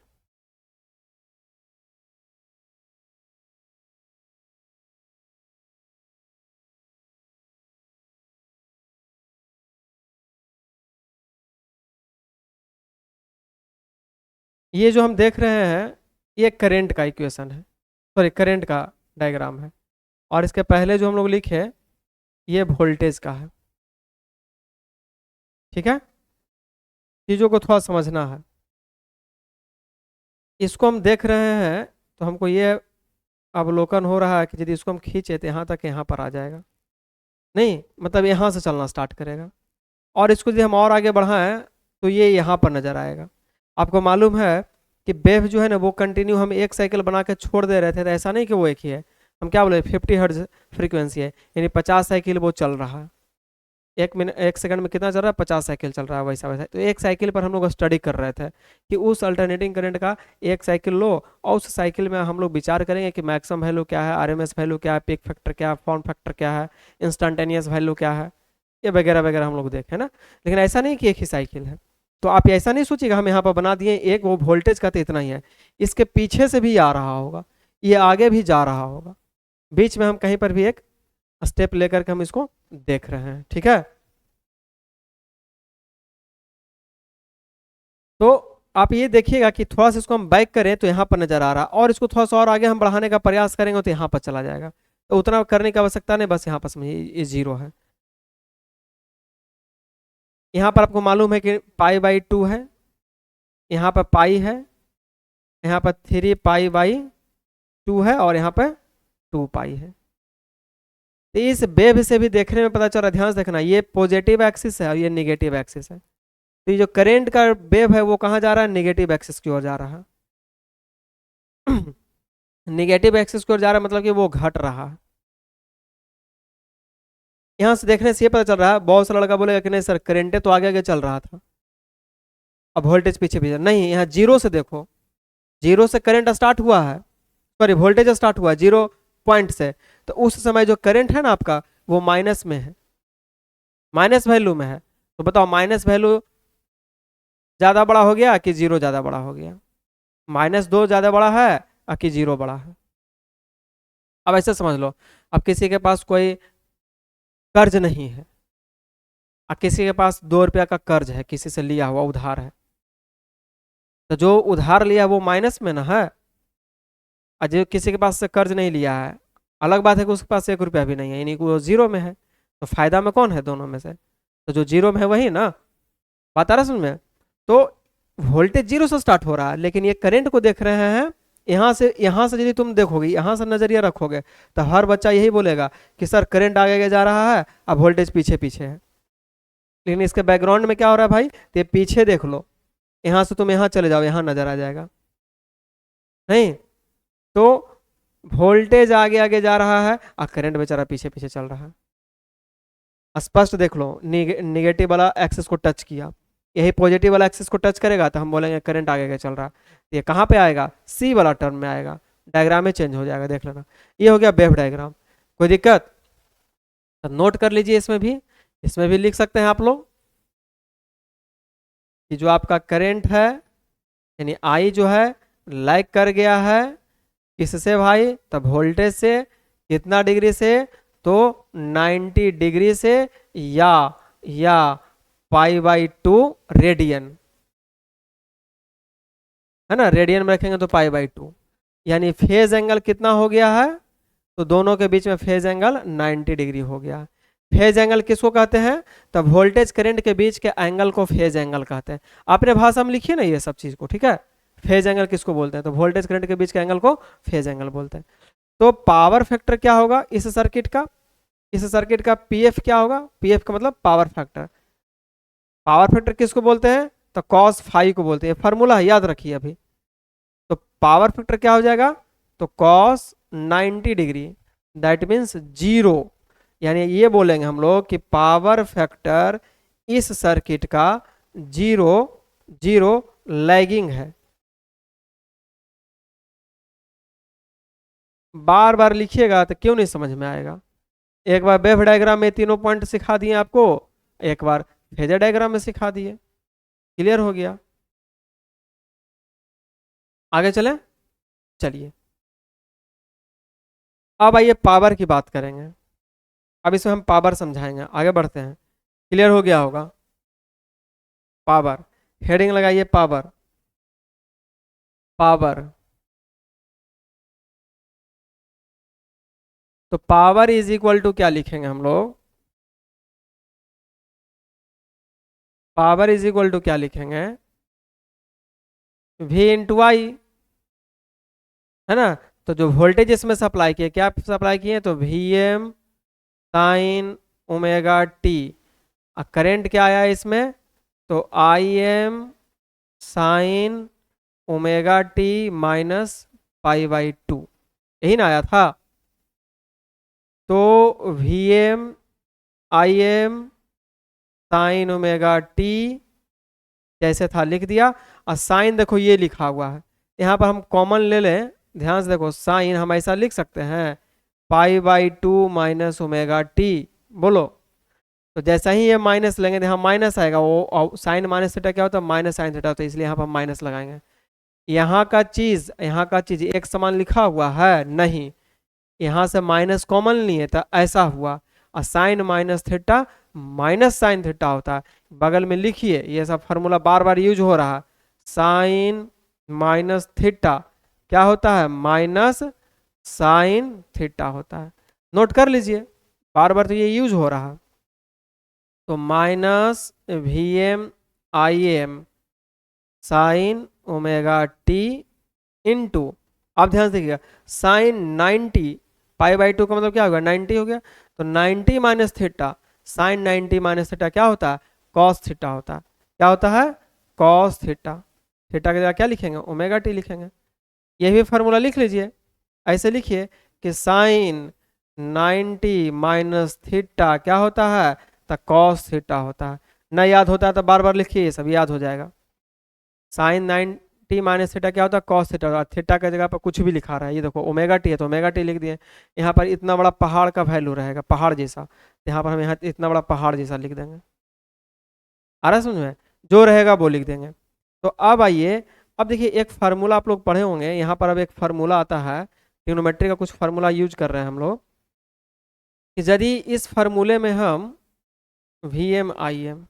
ये जो हम देख रहे हैं, ये करंट का इक्वेशन है, सॉरी करंट का डायग्राम है। और इसके पहले जो हम लोग लिखे, ये वोल्टेज का है। ठीक है, चीज़ों को थोड़ा समझना है। इसको हम देख रहे हैं तो हमको ये अवलोकन हो रहा है कि यदि इसको हम खींचे तो यहाँ तक, यहाँ पर आ जाएगा, नहीं मतलब यहाँ से चलना स्टार्ट करेगा। और इसको यदि हम और आगे बढ़ाएं तो ये यहाँ पर नजर आएगा। आपको मालूम है कि वेव जो है ना, वो कंटिन्यू हम एक साइकिल बना के छोड़ दे रहे थे, तो ऐसा नहीं कि वो एक ही है। हम क्या बोले, 50 हर्ट्ज फ्रीक्वेंसी है, यानी 50 साइकिल वो चल रहा है। 1 मिनट 1 सेकंड में कितना चल रहा है, 50 साइकिल चल रहा है, वैसा वैसा। तो एक साइकिल पर हम लोग स्टडी कर रहे थे कि उस अल्टरनेटिंग करंट का एक साइकिल लो, और उस साइकिल में हम लोग विचार करेंगे कि मैक्सिमम वैल्यू क्या है, आरएमएस वैल्यू क्या है, पीक फैक्टर क्या है, फॉर्म फैक्टर क्या है, इंस्टेंटेनियस वैल्यू क्या है, ये वगैरह वगैरह हम लोग देखें ना। लेकिन ऐसा नहीं कि एक ही साइकिल है। तो आप ऐसा नहीं सोचिएगा हम यहाँ पर बना दिए एक, वो वोल्टेज का तो इतना ही है, इसके पीछे से भी आ रहा होगा, ये आगे भी जा रहा होगा, बीच में हम कहीं पर भी एक स्टेप लेकर के हम इसको देख रहे हैं। ठीक है, तो आप ये देखिएगा कि थोड़ा सा इसको हम बैक करें तो यहाँ पर नजर आ रहा, और इसको थोड़ा सा और आगे हम बढ़ाने का प्रयास करेंगे तो यहाँ पर चला जाएगा। तो उतना करने की आवश्यकता नहीं, बस यहाँ पर समझिए ये 0 है। यहाँ पर आपको मालूम है कि π/2 है, यहाँ पर पाई है, यहाँ पर 3π/2 है, और यहाँ पर 2π है। तो इस वेव से भी देखने में पता चल रहा है, ध्यान से देखना, ये पॉजिटिव एक्सिस है और ये निगेटिव एक्सिस है। तो ये जो करंट का वेव है वो कहाँ जा रहा है, निगेटिव एक्सिस की ओर जा रहा है। निगेटिव एक्सिस की ओर जा रहा है मतलब कि वो घट रहा है। यहाँ से देखने से ये पता चल रहा है, बहुत सारा लड़का बोलेगा कि नहीं सर करंटे तो आगे आगे चल रहा था, अब वोल्टेज पीछे पीछे नहीं। यहाँ 0 से देखो, 0 से करंट स्टार्ट हुआ है, सॉरी वोल्टेज स्टार्ट हुआ है 0 पॉइंट से। तो उस समय जो करंट है ना आपका, वो माइनस में है, माइनस वैल्यू में है। तो बताओ माइनस वैल्यू ज़्यादा बड़ा हो गया कि 0 ज़्यादा बड़ा हो गया, -2 ज़्यादा बड़ा है कि 0 बड़ा है। अब ऐसे समझ लो, अब किसी के पास कोई कर्ज नहीं है, अब किसी के पास 2 रुपया का कर्ज है, किसी से लिया हुआ उधार है, तो जो उधार लिया वो माइनस में ना है, और जो किसी के पास से कर्ज नहीं लिया है, अलग बात है कि उसके पास 1 रुपया भी नहीं है, यानी कि वो 0 में है। तो फायदा में कौन है दोनों में से, तो जो 0 में है वही ना, बात आ रहा समझ में। तो वोल्टेज 0 से स्टार्ट हो रहा है, लेकिन ये करंट को देख रहे हैं यहाँ से यदि तुम देखोगे, यहाँ से नजरिया रखोगे, तो हर बच्चा यही बोलेगा कि सर करंट आगे आगे जा रहा है, अब वोल्टेज पीछे पीछे है। लेकिन इसके बैकग्राउंड में क्या हो रहा है भाई, तो ये पीछे देख लो, यहाँ से तुम यहाँ चले जाओ, यहाँ नजर आ जाएगा नहीं। तो वोल्टेज आगे आगे जा रहा है और करंट बेचारा पीछे पीछे चल रहा है। स्पष्ट देख लो, निगेटिव वाला एक्सिस को टच किया, यही पॉजिटिव वाला एक्सिस को टच करेगा तो हम बोलेंगे करंट आगे आगे चल रहा है। ये कहाँ पे आएगा, सी वाला टर्म में आएगा, डायग्राम में चेंज हो जाएगा, देख लेना। ये हो गया वेव डायग्राम, कोई दिक्कत तो नोट कर लीजिए, इसमें भी लिख सकते हैं आप लोग कि जो आपका करंट है, यानी आई जो है लाइक कर गया है किससे भाई, तब वोल्टेज से, कितना डिग्री से, तो 90 डिग्री से, या π/2 रेडियन, है ना, रेडियन में रखेंगे तो π/2, यानी फेज एंगल कितना हो गया है, तो दोनों के बीच में फेज एंगल 90 डिग्री हो गया। फेज एंगल किसको कहते हैं, तो वोल्टेज करंट के बीच के एंगल को फेज एंगल कहते हैं। आपने भाषा में लिखिए ना ये सब चीज को, ठीक है। फेज एंगल किसको बोलते हैं, तो वोल्टेज करंट के बीच के एंगल को फेज एंगल बोलते हैं। तो पावर फैक्टर क्या होगा इस सर्किट का, पीएफ क्या होगा, पीएफ का मतलब पावर फैक्टर। पावर फैक्टर किसको बोलते हैं, तो कॉस फाई को बोलते हैं, फॉर्मूला याद रखिए अभी। तो पावर फैक्टर क्या हो जाएगा, तो कॉस 90 डिग्री, दैट मीन्स 0, यानी ये बोलेंगे हम लोग कि पावर फैक्टर इस सर्किट का जीरो जीरो लैगिंग है। बार बार लिखिएगा तो क्यों नहीं समझ में आएगा। एक बार वेव डायग्राम में तीनों पॉइंट सिखा दिए आपको, एक बार फेजर डायग्राम में सिखा दिए, क्लियर हो गया। आगे चलें, चलिए अब आइए पावर की बात करेंगे। अब इसमें हम पावर समझाएंगे, आगे बढ़ते हैं। क्लियर हो गया होगा। पावर, हेडिंग लगाइए पावर। पावर, तो पावर इज इक्वल टू क्या लिखेंगे हम लोग? पावर इज इक्वल टू क्या लिखेंगे? V इंटू आई, है ना। तो जो वोल्टेज इसमें सप्लाई किए, क्या सप्लाई किए, तो Vm sign omega T. Current क्या आया इसमें, तो Im sign omega T minus pi by to, यही ना आया था। तो Vm Im sign omega T जैसे था लिख दिया। और साइन देखो ये लिखा हुआ है, यहाँ पर हम कॉमन ले लें, ध्यान से देखो, साइन हम ऐसा लिख सकते हैं पाई by to minus omega T. बोलो, तो जैसा ही ये माइनस लेंगे तो यहाँ माइनस आएगा, वो साइन माइनस थीटा क्या होता है, माइनस साइन थीटा होता है, इसलिए यहाँ पर हम माइनस लगाएंगे। यहाँ का चीज एक समान लिखा हुआ है नहीं, यहाँ से माइनस कॉमन नहीं है तो ऐसा हुआ। और sine minus theta minus sine theta होता है। बगल में लिखिए, ये सब फार्मूला बार बार यूज हो रहा है। साइन माइनस थीटा क्या होता है, माइनस साइन थीटा होता है। नोट कर लीजिए, बार बार तो ये यूज हो रहा है। तो minus V M I M sine omega T into, आप ध्यान से देखिएगा, साइन 90 पाई बाई टू का मतलब क्या होगा, 90 हो गया। तो 90 minus theta, sine 90 minus theta क्या होता है, कॉस थीटा होता है। क्या होता है, कॉस थीटा। थीटा की जगह क्या लिखेंगे, ओमेगा टी लिखेंगे। यह भी फार्मूला लिख लीजिए, ऐसे लिखिए कि साइन 90 माइनस थीटा क्या होता है, तो कॉस थीटा होता है। न याद होता है तो बार बार लिखिए, ये सब याद हो जाएगा। साइन 90 माइनस थीटा क्या होता है, कॉस थीटा होता है। थीटा की जगह पर कुछ भी लिखा रहा है, ये देखो ओमेगा टी है तो ओमेगा टी लिख दिए। यहाँ पर इतना बड़ा पहाड़ का वैल्यू रहेगा, पहाड़ जैसा, यहाँ पर हम यहाँ इतना बड़ा पहाड़ जैसा लिख देंगे। आ रहा है समझ में, जो रहेगा वो लिख देंगे। तो अब आइए, अब देखिए एक फार्मूला आप लोग पढ़े होंगे, यहाँ पर अब एक फार्मूला आता है, ट्रिग्नोमेट्री का कुछ फार्मूला यूज कर रहे हैं हम लोग, कि यदि इस फार्मूले में हम वी एम आई एम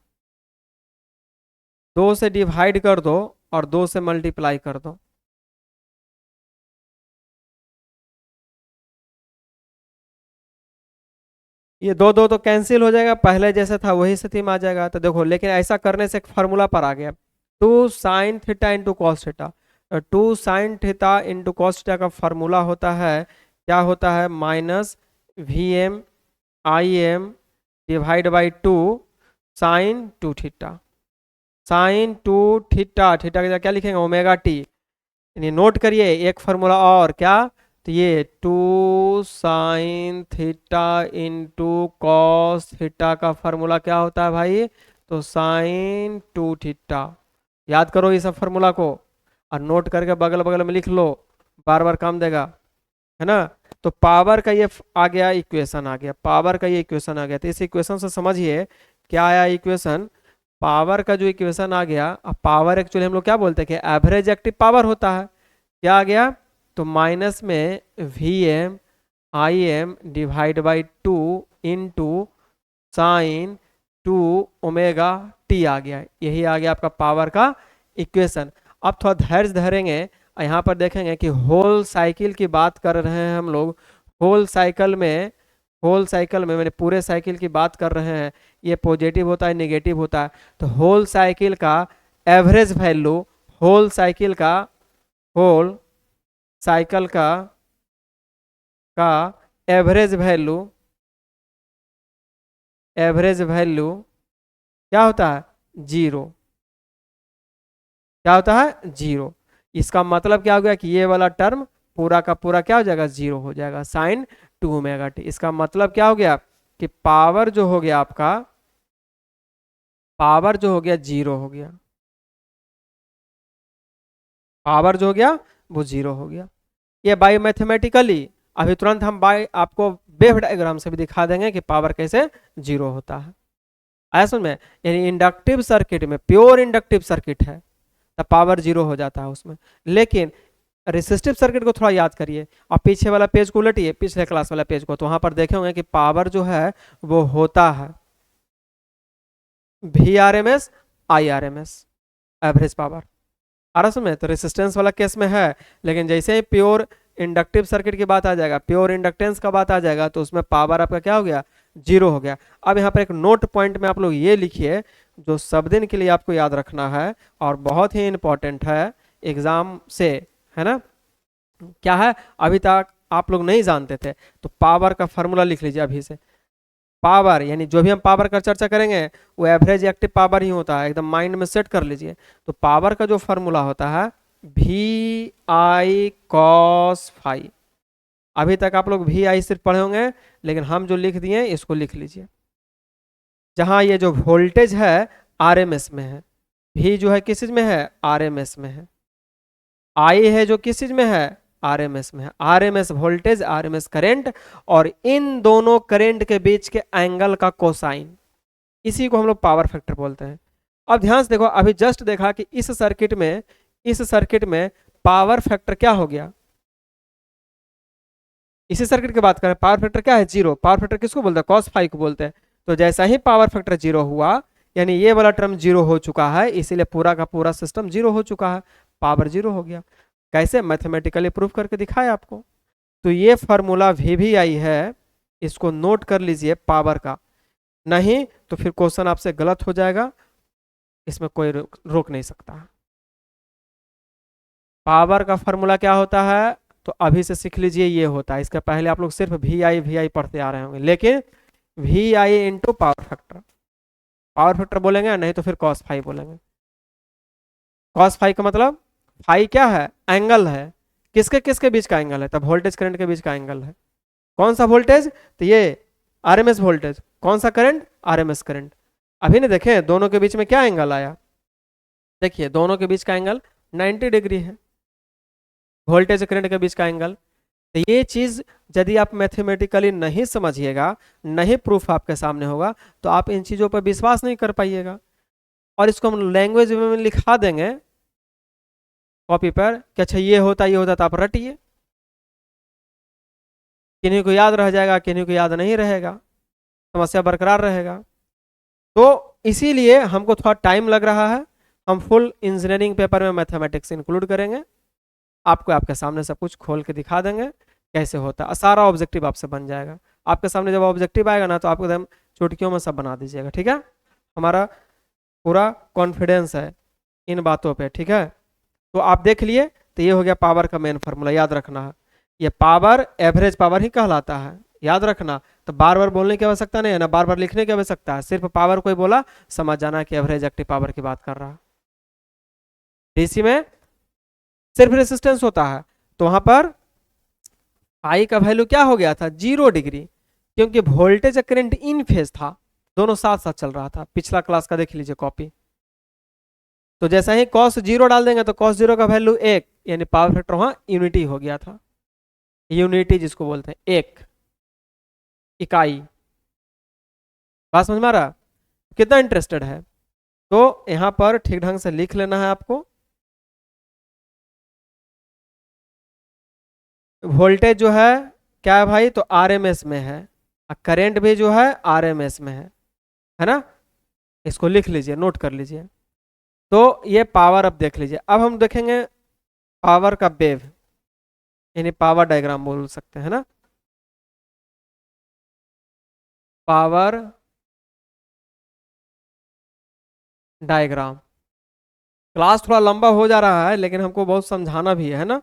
2 से डिवाइड कर दो और 2 से मल्टीप्लाई कर दो, ये दो दो तो कैंसिल हो जाएगा, पहले जैसे था वही स्थिति में आ जाएगा। तो देखो, लेकिन ऐसा करने से एक फार्मूला पर आ गया, two sine theta into cos theta. Two sine theta into cos theta का फार्मूला होता है, क्या होता है, minus V M I M divide by two sine two theta. Sine two theta, theta की जगह क्या लिखेंगे, ओमेगा टी। यानी नोट करिए एक फार्मूला और, क्या, तो ये two sine theta into cos theta का फार्मूला क्या होता है भाई, तो साइन टू थीटा। याद करो ये सब फार्मूला को और नोट करके बगल बगल में लिख लो, बार बार काम देगा, है ना। तो पावर का ये आ गया इक्वेशन, आ गया पावर का ये इक्वेशन आ गया। तो इस इक्वेशन से समझिए क्या आया इक्वेशन, पावर का जो इक्वेशन आ गया। अब पावर एक्चुअली हम लोग क्या बोलते हैं कि एवरेज एक्टिव पावर होता है। क्या आ गया, तो माइनस में V M I M divide by two into sine two omega T आ गया। यही आ गया आपका पावर का इक्वेशन। अब थोड़ा धैर्य धरेंगे, यहाँ पर देखेंगे कि होल साइकिल की बात कर रहे हैं हम लोग। होल साइकिल में मैंने पूरे साइकिल की बात कर रहे हैं, ये पॉजिटिव होता है नेगेटिव होता है। तो होल साइकिल का एवरेज वैल्यू, होल साइकिल का होल साइकिल का एवरेज वैल्यू क्या होता है, जीरो। क्या होता है, जीरो। इसका मतलब क्या हो गया कि ये वाला टर्म पूरा का पूरा क्या हो जाएगा, जीरो हो जाएगा, साइन टू ओमेगा टी। इसका मतलब क्या हो गया कि पावर जो हो गया आपका, पावर जो हो गया जीरो हो गया, पावर जो हो गया वो जीरो हो गया। ये बाई मैथमेटिकली अभी तुरंत हम बाई आपको वेव डायग्राम से भी दिखा देंगे कि पावर कैसे जीरो होता है। आया समझ में? यानी इंडक्टिव सर्किट में, प्योर इंडक्टिव सर्किट है तब पावर जीरो हो जाता है उसमें। लेकिन रेसिस्टिव सर्किट को थोड़ा याद करिए, आप पीछे वाला पेज को उलटिए, पिछले क्लास वाला पेज को, तो वहां पर देखे होंगे कि पावर जो है वो होता है V R M S I R M S, average power. आ रहा समझ में? तो रेसिस्टेंस वाला केस में है, लेकिन जैसे ही प्योर इंडक्टिव सर्किट की बात आ जाएगा, प्योर इंडक्टेंस का बात आ जाएगा, तो उसमें पावर आपका क्या हो गया? जीरो हो गया। अब यहाँ पर एक नोट पॉइंट में आप लोग ये लिखिए, जो सब दिन के लिए आपको याद रखना है और बहुत ही इंपॉर्टेंट है एग्जाम से, है ना? क्या है? अभी तक आप लोग नहीं जानते थे, तो पावर का फॉर्मूला लिख लीजिए अभी से। पावर यानी जो भी हम पावर का चर्चा करेंगे वो एवरेज एक्टिव पावर ही होता है, एकदम माइंड में सेट कर लीजिए। तो पावर का जो फॉर्मूला होता है वी आई कॉस फाई। अभी तक आप लोग वी आई सिर्फ पढ़े होंगे, लेकिन हम जो लिख दिए इसको लिख लीजिए। जहां ये जो वोल्टेज है आरएमएस में है, वी जो है किस चीज में है? आरएमएस में है। आई है जो किस चीज में है? आरएमएस में है। आरएमएस वोल्टेज, आरएमएस करंट, और इन दोनों करंट के बीच के एंगल का कोसाइन, इसी को हम लोग पावर फैक्टर बोलते हैं। अब ध्यान से देखो, अभी जस्ट देखा कि इस सर्किट में पावर फैक्टर क्या हो गया? इसी सर्किट की बात करें, पावर फैक्टर क्या है? जीरो। पावर फैक्टर किसको बोलते हैं? कॉस फाई को बोलते हैं। तो जैसा ही पावर फैक्टर जीरो हुआ, यानी ये वाला टर्म जीरो हो चुका है, इसीलिए पूरा का पूरा सिस्टम जीरो हो चुका है, पावर जीरो हो गया। कैसे? मैथमेटिकली प्रूफ करके दिखाया आपको। तो ये फॉर्मूला वी आई है, इसको नोट कर लीजिए पावर का, नहीं तो फिर क्वेश्चन आपसे गलत हो जाएगा, इसमें कोई रोक नहीं सकता। पावर का फॉर्मूला क्या होता है? तो अभी से सीख लीजिए, ये होता है। इसके पहले आप लोग सिर्फ वी आई पढ़ते आ रहे होंगे, लेकिन V I into power factor, power factor बोलेंगे, नहीं तो फिर कॉस फाई बोलेंगे। कॉस फाई का मतलब, फाई क्या है? एंगल है। किसके किसके बीच का एंगल है? तब वोल्टेज करंट के बीच का एंगल है। कौन सा वोल्टेज? तो ये आरएमएस वोल्टेज। कौन सा करंट? RMS current. अभी नहीं देखे दोनों के बीच में क्या एंगल आया? देखिए दोनों के बीच का एंगल 90 डिग्री है, वोल्टेज करंट के बीच का एंगल। तो ये चीज यदि आप मैथमेटिकली नहीं समझिएगा, नहीं प्रूफ आपके सामने होगा, तो आप इन चीजों पर विश्वास नहीं कर पाइएगा। और इसको हम लैंग्वेज में लिखा देंगे कॉपी पर कि अच्छा ये होता, तो आप रटिए, किन्हीं को याद रह जाएगा, किन्हीं को याद नहीं रहेगा, समस्या बरकरार रहेगा। तो इसीलिए हमको थोड़ा टाइम लग रहा है। हम फुल इंजीनियरिंग पेपर में मैथमेटिक्स इंक्लूड करेंगे, आपको आपके सामने सब कुछ खोल के दिखा देंगे कैसे होता है, सारा ऑब्जेक्टिव आपसे बन जाएगा। आपके सामने जब ऑब्जेक्टिव आएगा ना, तो आप एकदम चुटकियों में सब बना दीजिएगा, ठीक है? हमारा पूरा कॉन्फिडेंस है इन बातों पे, ठीक है? तो आप देख लिए, तो ये हो गया पावर का मेन फार्मूला, याद रखना है। ये पावर एवरेज पावर ही कहलाता है, याद रखना। तो बार बार बोलने की आवश्यकता नहीं है ना, बार बार लिखने की आवश्यकता है, सिर्फ पावर कोई बोला समझ जाना कि एवरेज एक्टिव पावर की बात कर रहा है। डीसी में सिर्फ रेसिस्टेंस होता है, तो वहां पर आई का वैल्यू क्या हो गया था? 0 डिग्री, क्योंकि वोल्टेज करंट इन फेज था, दोनों साथ साथ चल रहा था। पिछला क्लास का देख लीजिए कॉपी। तो जैसा ही कॉस जीरो डाल देंगे, तो कॉस जीरो का वैल्यू 1, यानी पावर फैक्टर वहां यूनिटी हो गया था। यूनिटी जिसको बोलते हैं, एक इकाई। बात समझ में आ रहा? कितना इंटरेस्टेड है? तो यहां पर ठीक ढंग से लिख लेना है आपको। वोल्टेज जो है क्या है भाई? तो आरएमएस में है, और करंट भी जो है आरएमएस में है ना? इसको लिख लीजिए, नोट कर लीजिए। तो ये पावर, अब देख लीजिए, अब हम देखेंगे पावर का वेव, यानी पावर डायग्राम बोल सकते हैं ना, पावर डायग्राम। क्लास थोड़ा लंबा हो जा रहा है, लेकिन हमको बहुत समझाना भी है ना।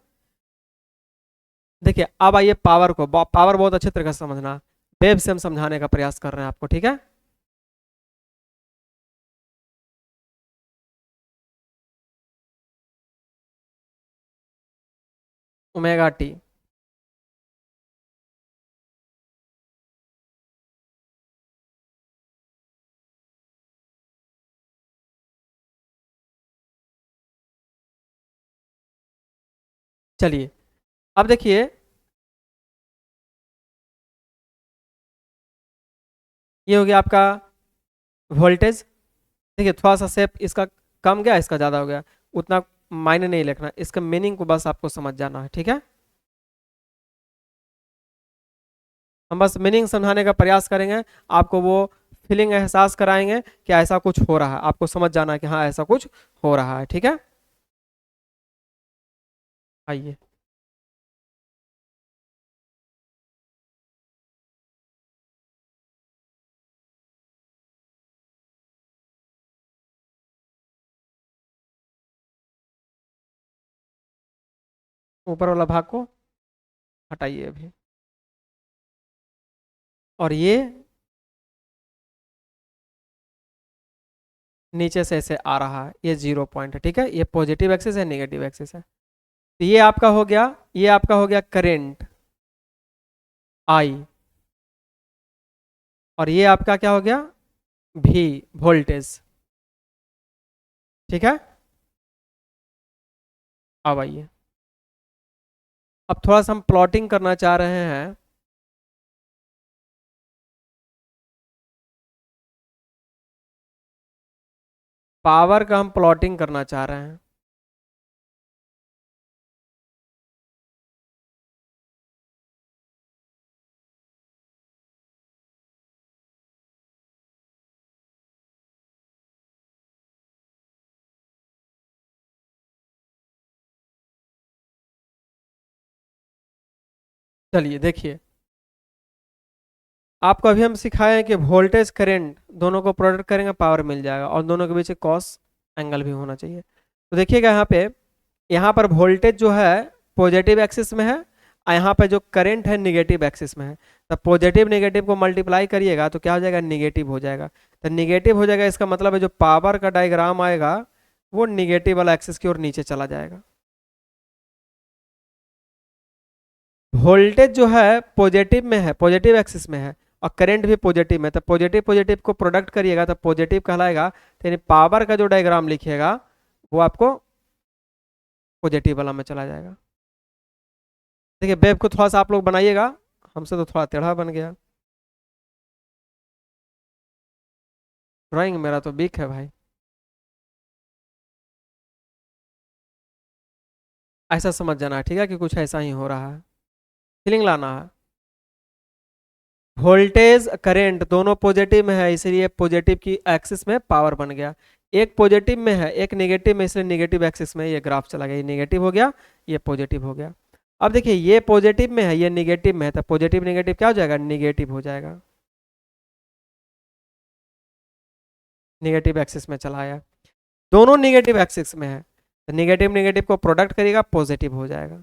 देखिए अब आइए पावर को, पावर बहुत अच्छे तरीके से समझना, वेव से हम समझाने का प्रयास कर रहे हैं आपको, ठीक है? ओमेगा टी, चलिए अब देखिए, ये हो गया आपका वोल्टेज। देखिए थोड़ा सा शेप इसका कम गया, इसका ज़्यादा हो गया, उतना मायने नहीं लिखना, इसका मीनिंग को बस आपको समझ जाना है, ठीक है। हम बस मीनिंग समझाने का प्रयास करेंगे, आपको वो फीलिंग एहसास कराएंगे कि ऐसा कुछ हो रहा है, आपको समझ जाना है कि हाँ ऐसा कुछ हो रहा है, ठीक है। आइए, ऊपर वाला भाग को हटाइए अभी, और ये नीचे से ऐसे आ रहा है, ये 0 पॉइंट है, ठीक है, ये पॉजिटिव एक्सिस है, नेगेटिव एक्सिस है। तो ये आपका हो गया, ये आपका हो गया करेंट आई, और ये आपका क्या हो गया, भी, वोल्टेज, ठीक है। अब आइए, अब थोड़ा सा हम प्लॉटिंग करना चाह रहे हैं। पावर का हम प्लॉटिंग करना चाह रहे हैं। चलिए देखिए, आपको अभी हम सिखाए हैं कि वोल्टेज करंट दोनों को प्रोडक्ट करेंगे, पावर मिल जाएगा, और दोनों के बीच एक कॉस एंगल भी होना चाहिए। तो देखिएगा यहाँ पे, यहाँ पर वोल्टेज जो है पॉजिटिव एक्सिस में है, और यहाँ पे जो करंट है निगेटिव एक्सिस में है। तब पॉजिटिव नेगेटिव को मल्टीप्लाई करिएगा तो क्या हो जाएगा, निगेटिव हो जाएगा। तो निगेटिव हो जाएगा, इसका मतलब है जो पावर का डायग्राम आएगा वो निगेटिव वाला एक्सिस की ओर नीचे चला जाएगा। वोल्टेज जो है पॉजिटिव में है, पॉजिटिव एक्सिस में है, और करंट भी पॉजिटिव में, तो पॉजिटिव पॉजिटिव को प्रोडक्ट करिएगा तो पॉजिटिव कहलाएगा, तो यानी पावर का जो डायग्राम लिखिएगा वो आपको पॉजिटिव वाला में चला जाएगा। देखिए वेव को थोड़ा सा आप लोग बनाइएगा, हमसे तो थोड़ा टेढ़ा बन गया, ड्राइंग मेरा तो वीक है भाई। ऐसा समझ जाना है, ठीक है, कि कुछ ऐसा ही हो रहा है, फीलिंग लाना है। वोल्टेज करंट दोनों पॉजिटिव में है, इसलिए पॉजिटिव की एक्सिस में पावर बन गया। एक पॉजिटिव में है, एक नेगेटिव में, इसलिए नेगेटिव एक्सिस में ये ग्राफ चला गया, ये नेगेटिव हो गया, ये पॉजिटिव हो गया। अब देखिए ये पॉजिटिव में है, ये नेगेटिव में है, तो पॉजिटिव नेगेटिव क्या हो जाएगा, नेगेटिव हो जाएगा, नेगेटिव एक्सिस में चला आया। दोनों नेगेटिव एक्सिस में है, तो नेगेटिव नेगेटिव को प्रोडक्ट करेगा, पॉजिटिव हो जाएगा।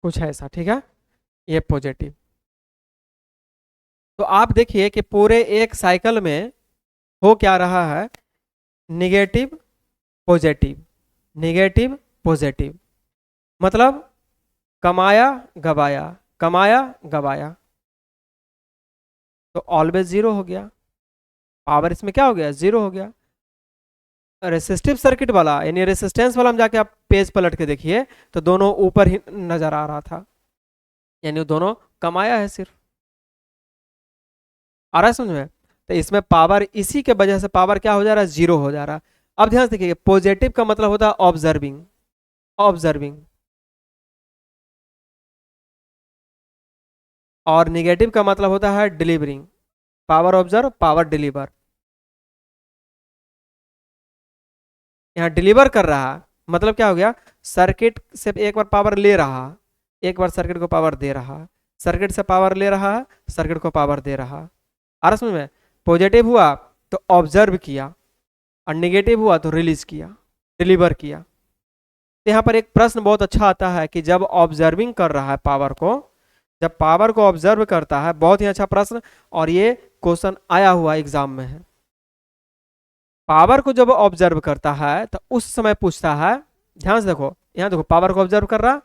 कुछ ऐसा, ठीक है, ये पॉजिटिव। तो आप देखिए कि पूरे एक साइकिल में हो क्या रहा है, निगेटिव पॉजिटिव, निगेटिव पॉजिटिव, मतलब कमाया गवाया, कमाया गवाया, तो ऑलवेज जीरो हो गया, पावर इसमें क्या हो गया, जीरो हो गया। रेसिस्टिव सर्किट वाला यानी रेसिस्टेंस वाला हम जाके आप पेज पलट के देखिए तो दोनों ऊपर ही नजर आ रहा था, यानी वो दोनों कमाया है सिर्फ, आ रहा है समझ में। तो इसमें पावर, इसी के वजह से पावर क्या हो जा रहा है, जीरो हो जा रहा है। अब ध्यान से देखिए, पॉजिटिव का मतलब होता है ऑब्जर्विंग, ऑब्जर्विंग, और निगेटिव का मतलब होता है delivering, power observe power deliver. यहाँ डिलीवर कर रहा है, मतलब क्या हो गया, सर्किट से एक बार पावर ले रहा, एक बार सर्किट को पावर दे रहा, सर्किट से पावर ले रहा है, सर्किट को पावर दे रहा। आ रहा समझ में। पॉजिटिव हुआ तो ऑब्जर्व किया, और निगेटिव हुआ तो रिलीज किया, डिलीवर किया। तो यहाँ पर एक प्रश्न बहुत अच्छा आता है कि जब ऑब्जर्विंग कर रहा है पावर को, जब पावर को ऑब्जर्व करता है, बहुत ही अच्छा प्रश्न, और ये क्वेश्चन आया हुआ एग्जाम में है। पावर को जब ऑब्जर्व करता है तो उस समय पूछता है ध्यान से देखो, यहाँ देखो पावर को ऑब्जर्व कर रहा,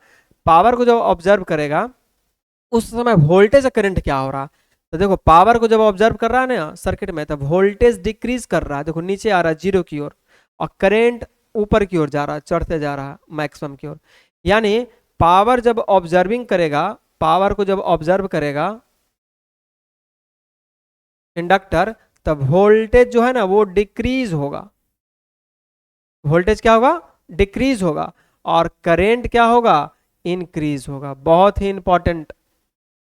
पावर को जब ऑब्जर्व करेगा उस समय वोल्टेज और करंट क्या हो रहा। तो देखो पावर को जब ऑब्जर्व कर रहा है ना सर्किट में, तो वोल्टेज डिक्रीज कर रहा है, देखो नीचे आ रहा है जीरो की ओर, और करंट ऊपर की ओर जा रहा है, चढ़ते जा रहा है मैक्सिमम की ओर। यानी पावर जब ऑब्जर्विंग करेगा, पावर को जब ऑब्जर्व करेगा इंडक्टर, तब वोल्टेज जो है ना वो डिक्रीज होगा, वोल्टेज क्या होगा, डिक्रीज होगा, और करंट क्या होगा, इंक्रीज होगा। बहुत ही इंपॉर्टेंट,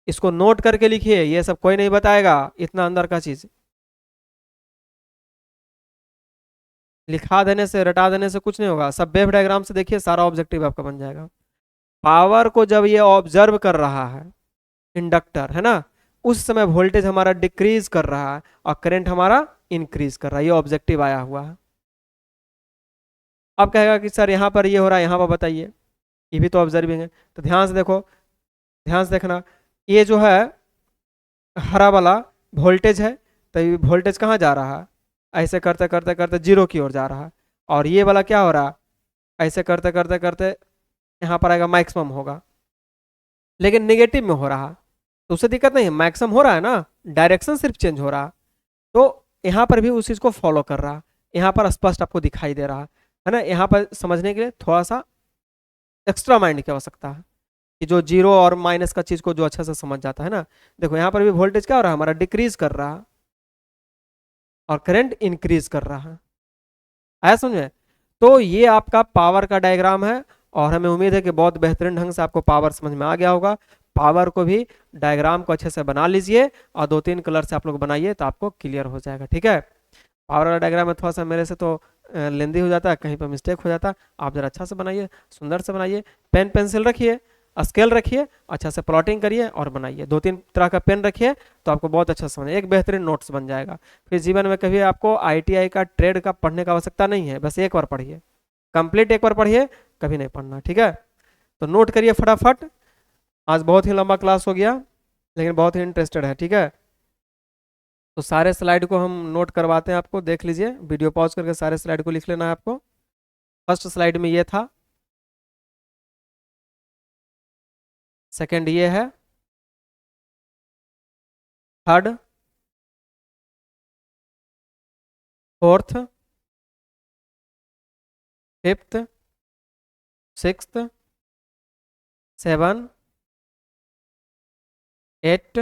इसको नोट करके लिखिए, ये सब कोई नहीं बताएगा, इतना अंदर का चीज लिखा देने से रटा देने से कुछ नहीं होगा, सब वेव डायग्राम से देखिए, सारा ऑब्जेक्टिव आपका बन जाएगा। पावर को जब ये ऑब्जर्व कर रहा है इंडक्टर, है ना, उस समय वोल्टेज हमारा डिक्रीज कर रहा है और करंट हमारा इंक्रीज कर रहा है, ये ऑब्जेक्टिव आया हुआ है। अब कहेगा कि सर यहाँ पर ये हो रहा है, यहाँ पर बताइए, ये भी तो ऑब्जर्विंग है। तो ध्यान से देखो, ध्यान से देखना, ये जो है हरा वाला वोल्टेज है, तो ये वोल्टेज कहाँ जा रहा है, ऐसे करते करते करते जीरो की ओर जा रहा है। और ये वाला क्या हो रहा है, ऐसे करते करते करते यहाँ पर आएगा मैक्सिमम होगा, लेकिन निगेटिव में हो रहा है, तो उससे दिक्कत नहीं है, मैक्सिमम हो रहा है ना, डायरेक्शन सिर्फ चेंज हो रहा है। तो यहाँ पर भी उस चीज़ को फॉलो कर रहा है, यहाँ पर स्पष्ट आपको दिखाई दे रहा है ना। यहाँ पर समझने के लिए थोड़ा सा एक्स्ट्रा माइंड की आवश्यकता है, कि जो जीरो और माइनस का चीज़ को जो अच्छा से समझ जाता है ना। देखो यहाँ पर भी वोल्टेज क्या हो रहा है, हमारा डिक्रीज कर रहा है और करंट इंक्रीज कर रहा है, आया समझ में। तो ये आपका पावर का डायग्राम है, और हमें उम्मीद है कि बहुत बेहतरीन ढंग से आपको पावर समझ में आ गया होगा। पावर को भी डायग्राम को अच्छे से बना लीजिए, और 2-3 कलर से आप लोग बनाइए तो आपको क्लियर हो जाएगा, ठीक है। पावर वाला डायग्राम में थोड़ा सा मेरे से तो लेंदी हो जाता है, कहीं पर मिस्टेक हो जाता है, आप जरा अच्छा से बनाइए, सुंदर से बनाइए, पेन पेंसिल रखिए, स्केल रखिए, अच्छा से प्लॉटिंग करिए और बनाइए। 2-3 तरह का पेन रखिए तो आपको बहुत अच्छा समझ, एक बेहतरीन नोट्स बन जाएगा। फिर जीवन में कभी आपको ITI का ट्रेड का पढ़ने का आवश्यकता नहीं है, बस एक बार पढ़िए, कंप्लीट एक बार पढ़िए, कभी नहीं पढ़ना, ठीक है। तो नोट करिए फटाफट। आज बहुत ही लंबा क्लास हो गया, लेकिन बहुत ही इंटरेस्टेड है, ठीक है। तो सारे स्लाइड को हम नोट करवाते हैं आपको, देख लीजिए, वीडियो पॉज करके सारे स्लाइड को लिख लेना है आपको। फर्स्ट स्लाइड में ये था, सेकंड ये है, थर्ड, फोर्थ, फिफ्थ, सिक्स्थ, 7, 8,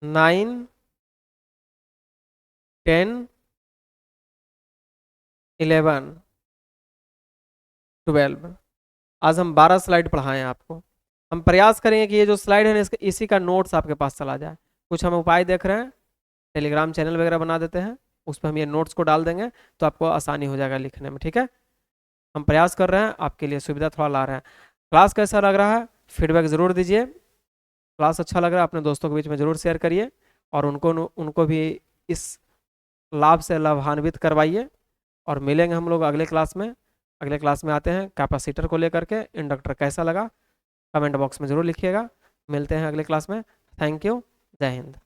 9, 10, 11, 12। आज हम 12 स्लाइड पढ़ाएं आपको। हम प्रयास करेंगे कि ये जो स्लाइड है ना, इसका इसी का नोट्स आपके पास चला जाए। कुछ हम उपाय देख रहे हैं, टेलीग्राम चैनल वगैरह बना देते हैं, उस पर हम ये नोट्स को डाल देंगे, तो आपको आसानी हो जाएगा लिखने में, ठीक है। हम प्रयास कर रहे हैं, आपके लिए सुविधा थोड़ा ला रहे हैं। क्लास कैसा लग रहा है, फीडबैक ज़रूर दीजिए। क्लास अच्छा लग रहा है, अपने दोस्तों के बीच में ज़रूर शेयर करिए, और उनको भी इस लाभ से लाभान्वित करवाइए। और मिलेंगे हम लोग अगले क्लास में। अगले क्लास में आते हैं कैपेसिटर को लेकर के, इंडक्टर कैसा लगा कमेंट बॉक्स में ज़रूर लिखिएगा। मिलते हैं अगले क्लास में। थैंक यू, जय हिंद।